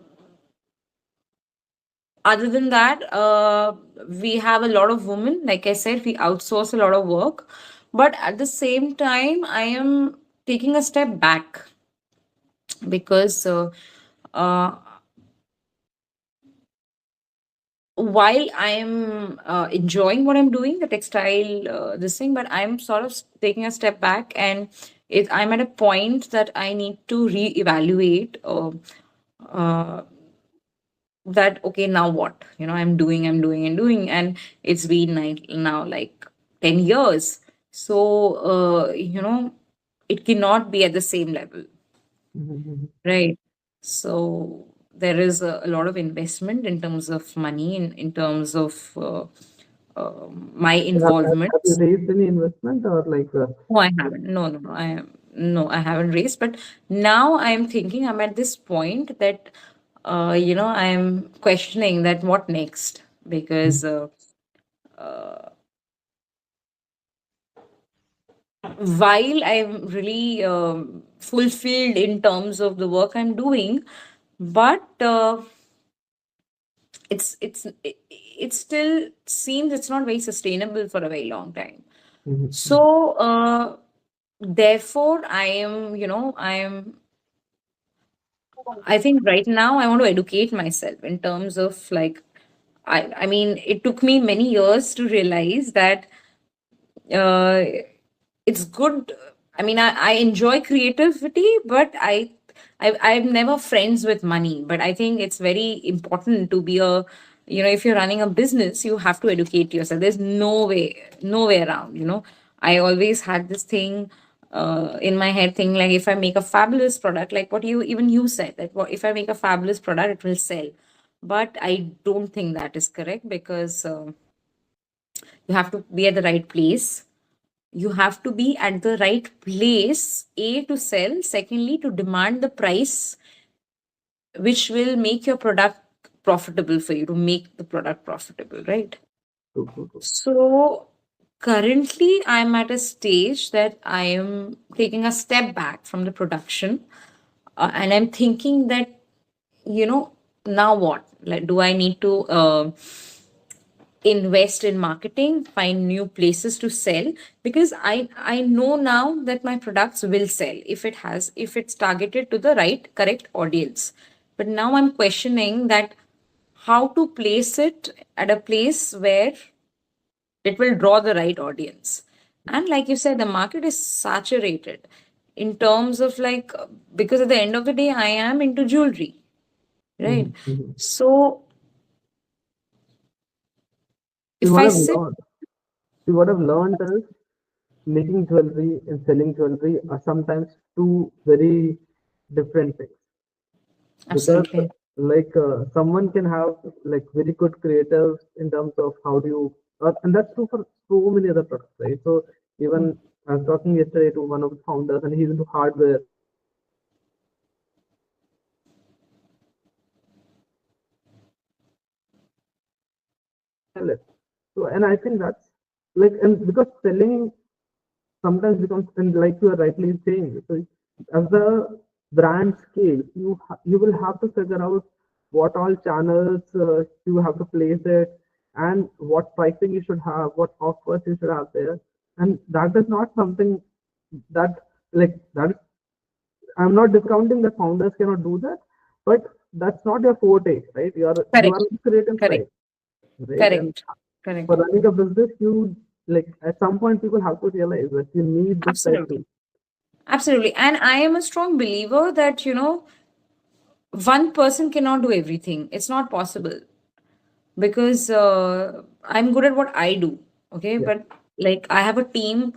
Other than that, we have a lot of women. Like I said, we outsource a lot of work. But at the same time, I am taking a step back, because uh, while I'm enjoying what I'm doing, the textile this thing, but I'm sort of taking a step back and I'm at a point that I need to reevaluate uh, that, okay, now what? I'm doing, and it's been now like 10 years. So, it cannot be at the same level, Mm-hmm. right? So there is a lot of investment in terms of money, in terms of my Have you involvements. raised any investment or like No, I haven't. No, I haven't raised. But now I'm thinking, I'm at this point that I'm questioning that what next, because while I'm really fulfilled in terms of the work I'm doing, but it still seems it's not very sustainable for a very long time. Mhm. So therefore, I think right now I want to educate myself in terms of, like, I mean, it took me many years to realize that uh, it's good. I mean, I enjoy creativity, but I'm never friends with money. But I think it's very important to be if you're running a business, you have to educate yourself. There's no way around. I always had this thing in my head, thing like, if I make a fabulous product, like what you said, that if I make a fabulous product, it will sell. But I don't think that is correct, because you have to be at the right place. You have to be at the right place, A, to sell, secondly, to demand the price which will make your product profitable for you, to make the product profitable, right? True, true, true. So currently, I'm at a stage that I am taking a step back from the production, and I'm thinking that, you know, now what? Like, do I need to invest in marketing, find new places to sell? Because I know now that my products will sell if it's targeted to the right correct audience. But now I'm questioning that, how to place it at a place where it will draw the right audience. And like you said, the market is saturated in terms of, like, because at the end of the day, I am into jewelry, right? Mhm, mhm. So See if what I I've sit learned. See what I've learned is making jewelry and selling jewelry are sometimes two very different things. Because absolutely. someone can have like very good creatives in terms of how do you and that's true for so many other products, right? So even I was talking yesterday to one of the founders and he's into hardware sell it. So and I think that's like and because selling sometimes becomes and like you are rightly saying, so as the brand scale you will have to figure out what all channels you have to place it and what pricing you should have, what offers you should have there, and that is not something that that is, I'm not discounting that founders cannot do that, but that's not your forte, right? You are Correct. on the creative Correct. side, right? And Correct. Correct. for running a business, you like at some point people have to realize that you need this side Absolutely. too. Absolutely. And I am a strong believer that, one person cannot do everything. It's not possible, because I'm good at what I do. Okay. Yeah. But, like, I have a team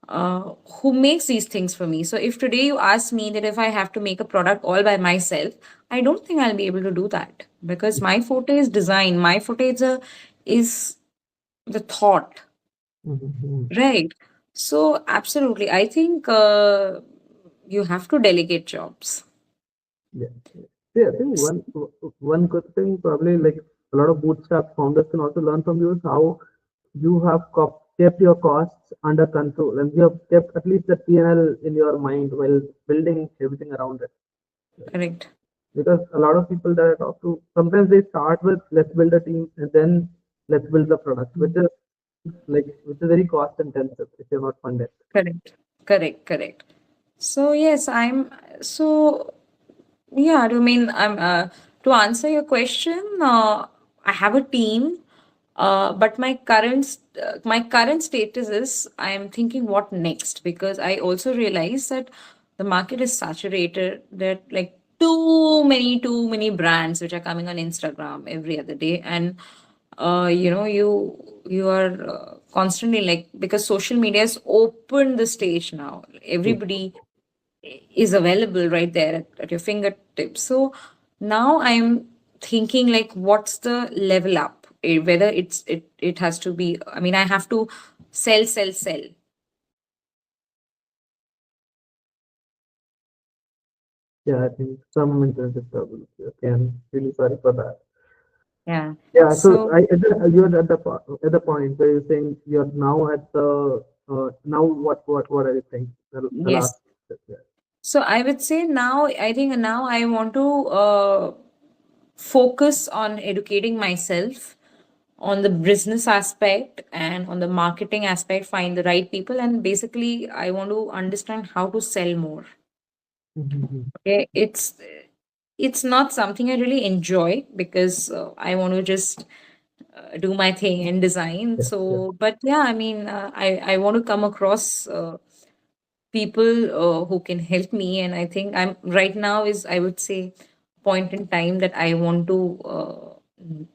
who makes these things for me. So if today you ask me that if I have to make a product all by myself, I don't think I'll be able to do that, because my forte is design. My forte is the thought. Mhm. Right. So, absolutely. I think you have to delegate jobs. Yeah. Yeah, I think one good thing probably like a lot of bootstrap founders can also learn from you is how you have kept your costs under control and you have kept at least the P&L in your mind while building everything around it. Correct. Because a lot of people that I talk to, sometimes they start with let's build a team and then let's build the product, which is very cost intensive if you're not funded. Correct. Correct. Correct. So, yes, so, yeah, I mean, to answer your question, I have a team. But my current status is I am thinking what next, because I also realize that the market is saturated. That like too many brands which are coming on Instagram every other day, and you are constantly, like, because social media has opened the stage now. True. Everybody is available right there at your fingertips. So now I'm thinking like, what's the level up? Whether it has to be. I mean, I have to sell. Yeah, I think some internet disturbance. Okay, I'm really sorry for that. Yeah. Yeah, so So you're at at the point where you're saying you're now at the now what are you saying? The last yes. step there. So I would say now. I think now I want to focus on educating myself on the business aspect and on the marketing aspect, find the right people, and basically I want to understand how to sell more. Mhm. Okay, it's not something I really enjoy, because I want to just do my thing and design. Yeah, yeah. So, but yeah, I mean, I want to come across people who can help me, and I think I'm right now is, I would say, point in time that I want to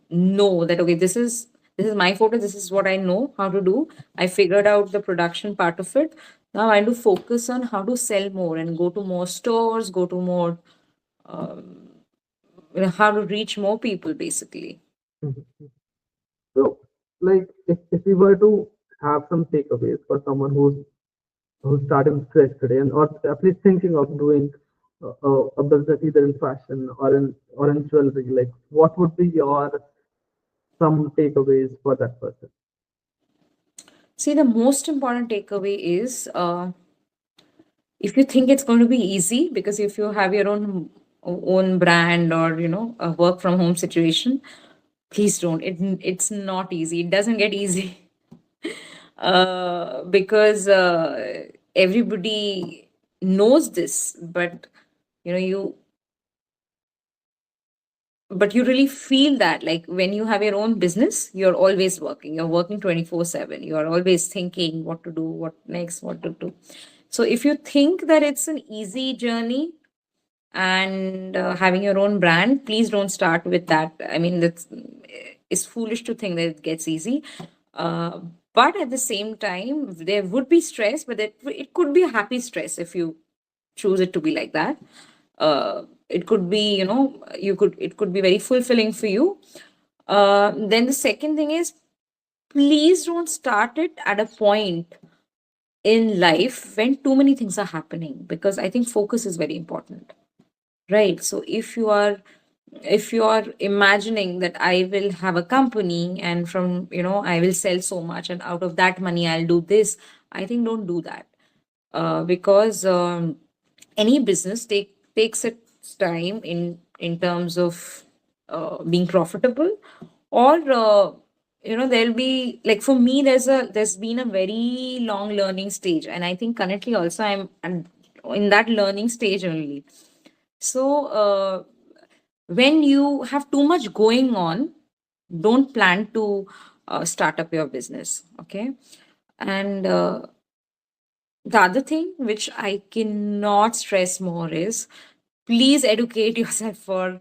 know that, okay, this is my photo, this is what I know how to do. I figured out the production part of it. Now I want to focus on how to sell more and go to more stores, go to more um, how to reach more people, basically. Mhm. So, like, if we were to have some takeaways for someone who's starting fresh today, and or at least thinking of doing a business either in fashion or in jewelry, like, what would be your some takeaways for that person? See, the most important takeaway is, if you think it's going to be easy, because if you have your own brand, or a work from home situation, please don't. It's not easy. It doesn't get easy. Because everybody knows this, but you know you but you really feel that, like, when you have your own business, you're always working. You're working 24/7. You are always thinking what to do, what next, what to do. So if you think that it's an easy journey, and having your own brand, please don't start with that. I mean, that's it's foolish to think that it gets easy. uh, but at the same time, there would be stress, but it could be a happy stress if you choose it to be like that. It could be, it could be very fulfilling for you. Then the second thing is, please don't start it at a point in life when too many things are happening, because I think focus is very important. Right. So if you are imagining that I will have a company, and from, I will sell so much, and out of that money I'll do this, I think don't do that. Because any business takes its time in terms of being profitable, or there'll be, like, for me, there's been a very long learning stage, and I think currently also I'm in that learning stage only. So, when you have too much going on, don't plan to start up your business. Okay. And the other thing which I cannot stress more is, please educate yourself for,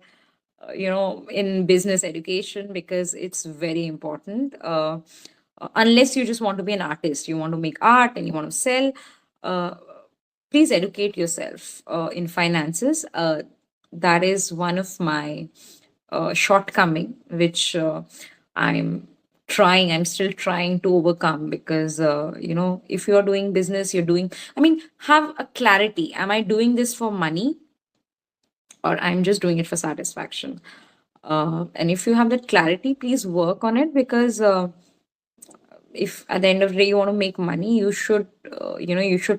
in business education, because it's very important. Unless you just want to be an artist, you want to make art and you want to sell, uh, please educate yourself in finances. That is one of my shortcoming, which I'm still trying to overcome, because if you are doing business, you're doing, I mean, have a clarity. Am I doing this for money, or I'm just doing it for satisfaction? And if you have that clarity, please work on it, because if at the end of the day you want to make money, you should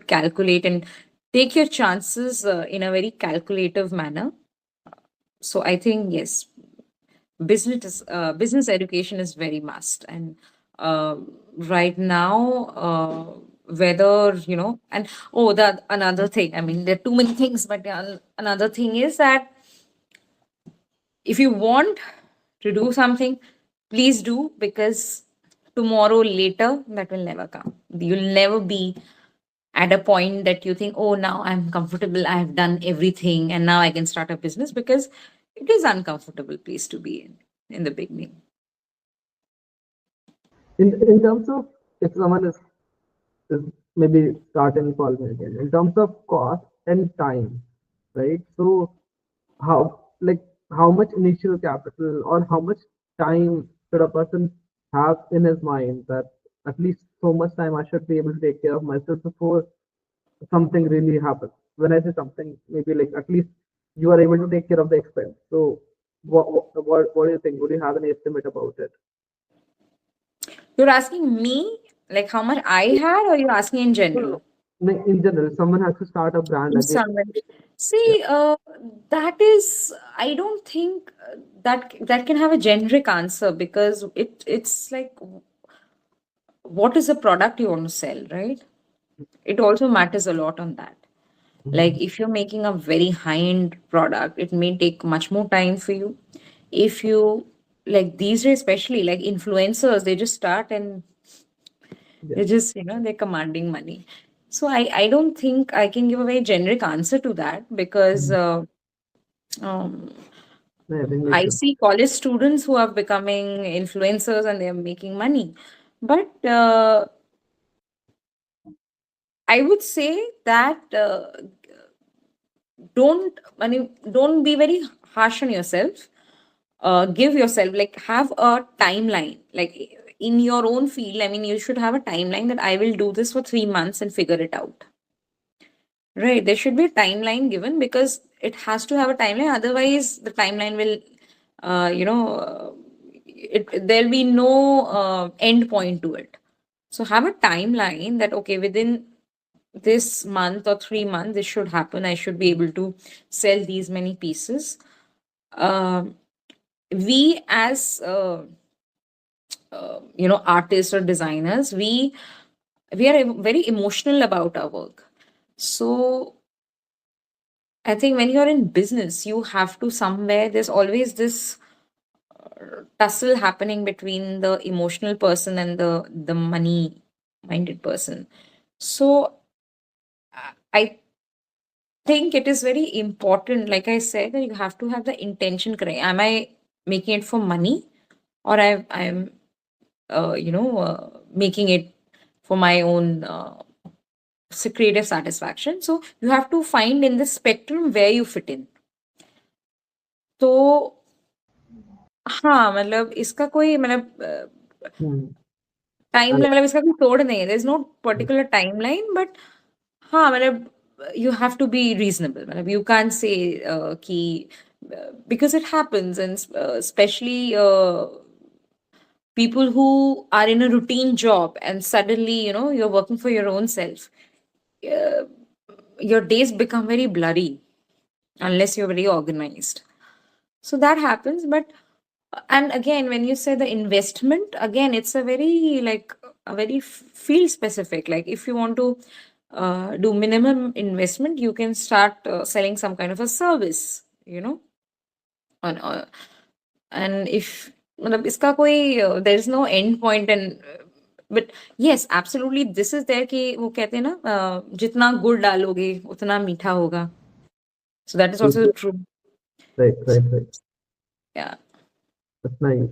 calculate and take your chances in a very calculative manner. So I think, yes, business education is very must. And uh, right now, whether, and oh, that another thing, I mean, there are too many things, but another thing is that if you want to do something, please do, because tomorrow later that will never come. You'll never be at a point that you think, oh, now I'm comfortable, I've done everything, and now I can start a business, because it is uncomfortable place to be in the beginning. In terms of if someone is maybe starting following again, in terms of cost and time, right? So how like how much initial capital or how much time should a person have in his mind that at least so much time I should be able to take care of myself before something really happens? When I say something, maybe like at least you are able to take care of the expense. So what do you think? Would you have any estimate about it? You're asking me like how much I had, or you're asking in No, no. general? Like, in general, someone has to start a brand again. Someone. Yeah. See, that is, I don't think that can have a generic answer, because it's like, what is the product you want to sell, right? It also matters a lot on that. Like Mhm. if you're making a very high-end product, it may take much more time for you. If you, like these days, especially like influencers, they just start and Yeah. they're just, they're commanding money. So I don't think I can give a very generic answer to that, because Mhm. um, Yeah, I think makes I sense. see college students who are becoming influencers and they're making money. But I would say that don't be very harsh on yourself. Give yourself, like, have a timeline, like in your own field. I mean, you should have a timeline that I will do this for 3 months and figure it out. Right, there should be a timeline given, because it has to have a timeline. Otherwise, the timeline will, there'll be no end point to it. So have a timeline that, okay, within this month or 3 months, this should happen. I should be able to sell these many pieces. Um, we as artists or designers, we are very emotional about our work. So I think when you're in business, you have to somewhere, there's always this tussle happening between the emotional person and the money minded person. So I think it is very important, like I said, that you have to have the intention correct. Am I making it for money, or I'm making it for my own creative satisfaction? So you have to find in the spectrum where you fit in. तो हाँ, मतलब इसका कोई मतलब Hmm. Time, And मतलब इसका कोई तोड़ नहीं है, there is no particular timeline, but हाँ, मतलब you have to be reasonable, मतलब यू कैन से कि because it happens, and especially people who are in a routine job and suddenly you're working for your own self, uh, your days become very blurry unless you're very organized. So that happens. But and again, when you say the investment, again, it's a very, like, a very field specific. Like if you want to do minimum investment, you can start selling some kind of a service, on and if मतलब इसका कोई there is no end point, and but yes, absolutely, this is there कि वो कहते हैं ना, जितना गुड़ डालोगे उतना मीठा होगा. So that is also true. right, right, right. Yeah. That's nice.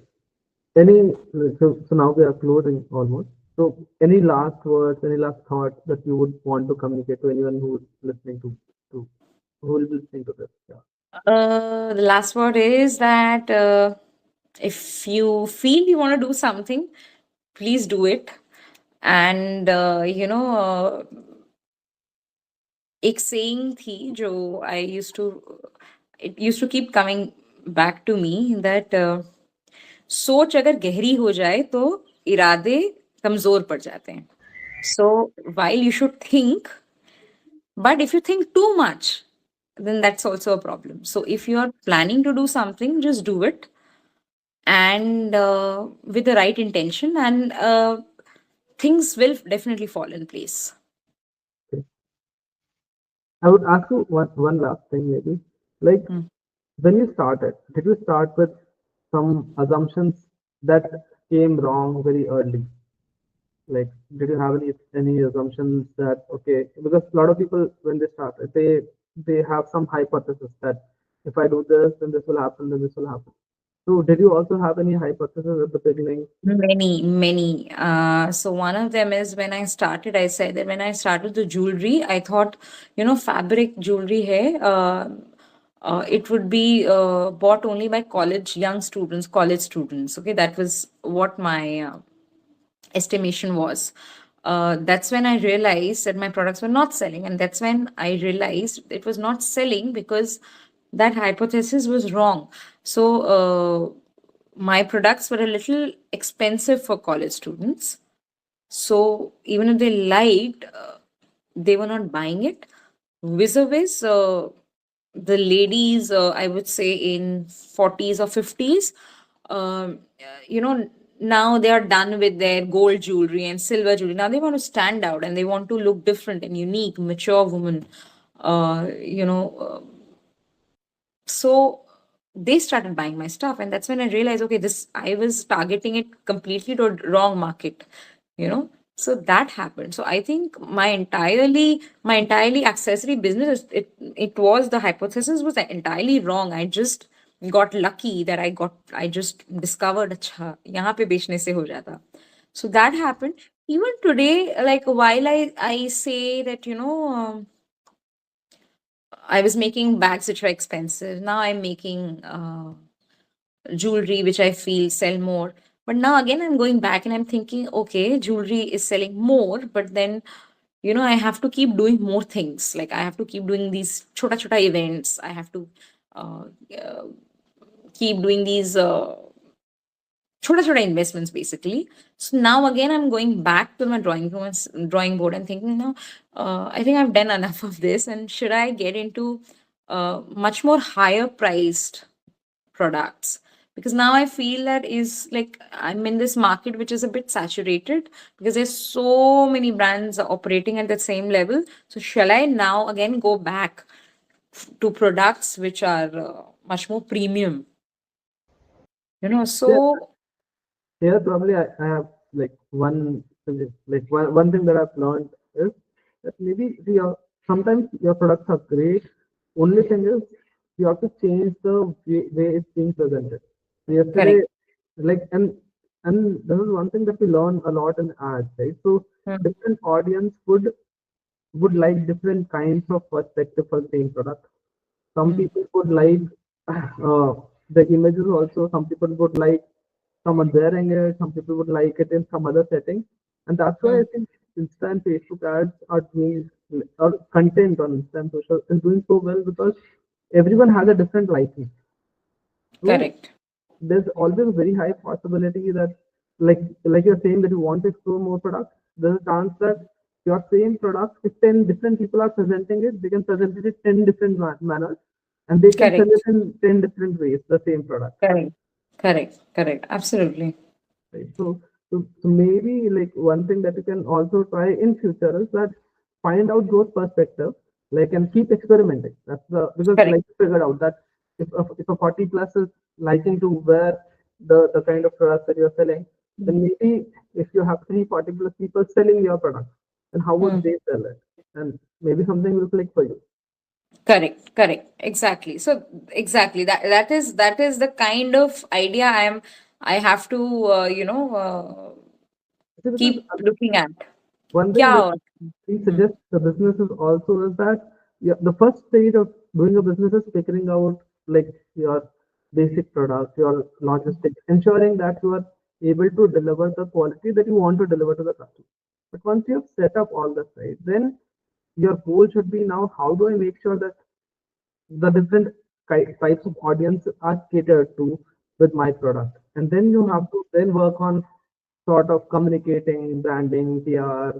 Any so now we are closing almost. So any last words, any last thoughts that you would want to communicate to anyone who's listening to who will be listening to this? Yeah. The last word is that if you feel you want to do something, please do it. And एक saying थी जो I used to, it used to keep coming back to me, that सोच अगर गहरी हो जाए तो इरादे कमजोर पड़ जाते हैं. So while you should think, but if you think too much, then that's also a problem. So if you are planning to do something, just do it, and with the right intention, and things will definitely fall in place. Okay. I would ask you one last thing maybe. Like Hmm. when you started, did you start with some assumptions that came wrong very early? Like, did you have any assumptions that, okay, because a lot of people when they start, they have some hypothesis that if I do this, then this will happen, then this will happen. So did you also have any hypothesis at the beginning? Many, many. So one of them is when I started, I said that when I started the jewelry, I thought, fabric jewelry hai, it would be bought only by young students, college students. Okay, that was what my estimation was. That's when I realized that my products were not selling, and that's when I realized it was not selling because that hypothesis was wrong. So my products were a little expensive for college students. So even if they liked, they were not buying it. Vis-a-vis, the ladies, I would say in 40s or 50s, now they are done with their gold jewelry and silver jewelry. Now they want to stand out and they want to look different and unique, mature woman. So they started buying my stuff, and that's when I realized, okay, this I was targeting it completely to a wrong market, you know. So that happened. So I think my entirely accessory business, it was, the hypothesis was entirely wrong. I just got lucky that I just discovered, अच्छा यहाँ पे बेचने से हो जाता. So that happened. Even today, like while I say that, I was making bags which were expensive. Now I'm making jewelry which I feel sell more. But now again, I'm going back and I'm thinking, okay, jewelry is selling more, but then, I have to keep doing more things. Like I have to keep doing these chota chota events. I have to uh, uh, keep doing these छोटा छोटा investments basically. So now again I'm going back to my drawing board and thinking now, I think I've done enough of this, and should I get into much more higher priced products, because now I feel that is like I'm in this market which is a bit saturated because there's so many brands operating at the same level. So shall I now again go back to products which are much more premium, Yeah, so here probably I have like one thing that I've learned is that maybe sometimes your products are great. Only thing is you have to change the way it's being presented. So yesterday, correct. like and this is one thing that we learn a lot in ads, right? So Hmm. different audience would like different kinds of perspective for the same product. Some Hmm. people would like the images also. Some people would like someone wearing it. Some people would like it in some other setting. And that's why Hmm. I think Insta and Facebook ads are doing, or content on Insta and social is doing so well because everyone has a different liking. So Correct. there's always a very high possibility that, like you're saying that you want to explore more products, there's a chance that your same product, if 10 different people are presenting it, they can present it in 10 different manners, and they can sell it Correct. in 10 different ways, the same product. Correct. Correct. Correct. Absolutely. Right? So maybe like one thing that you can also try in future is that find out those perspectives, like and keep experimenting. That's the because Correct. like you figured out that if a 40 plus is liking to wear the kind of products that you're selling, then maybe if you have 340 plus people selling your product, then how Hmm. would they sell it? And maybe something will click for you. Correct. Correct. Exactly. So exactly that is the kind of idea I have to See, because keep looking at. one thing क्या that और- we Hmm. suggest the businesses also is that the first stage of doing a business is figuring out like your basic products, your logistics, ensuring that you are able to deliver the quality that you want to deliver to the customer. But once you have set up all this right, then your goal should be now how do I make sure that the different types of audience are catered to with my product, and then you Hmm. have to then work on sort of communicating, branding, PR,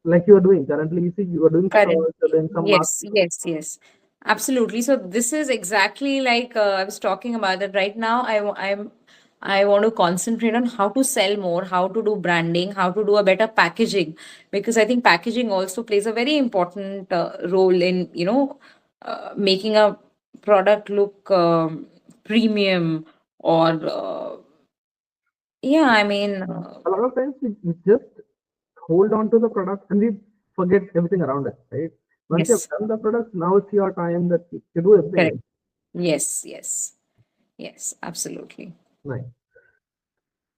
like you are doing currently. You see, you are doing Correct. stores, you're doing some Yes, marketing. yes, yes. Absolutely. So this is exactly like I was talking about that right now. I want to concentrate on how to sell more, how to do branding, how to do a better packaging, because I think packaging also plays a very important role in making a product look premium or Yeah, I mean, A lot of times we just hold on to the product and we forget everything around it, right? Once you have yes, done the product, now it's your time that you do everything correct. else. Yes, yes, yes, absolutely. Nice.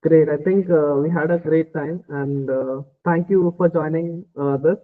Great. I think we had a great time, and thank you for joining this.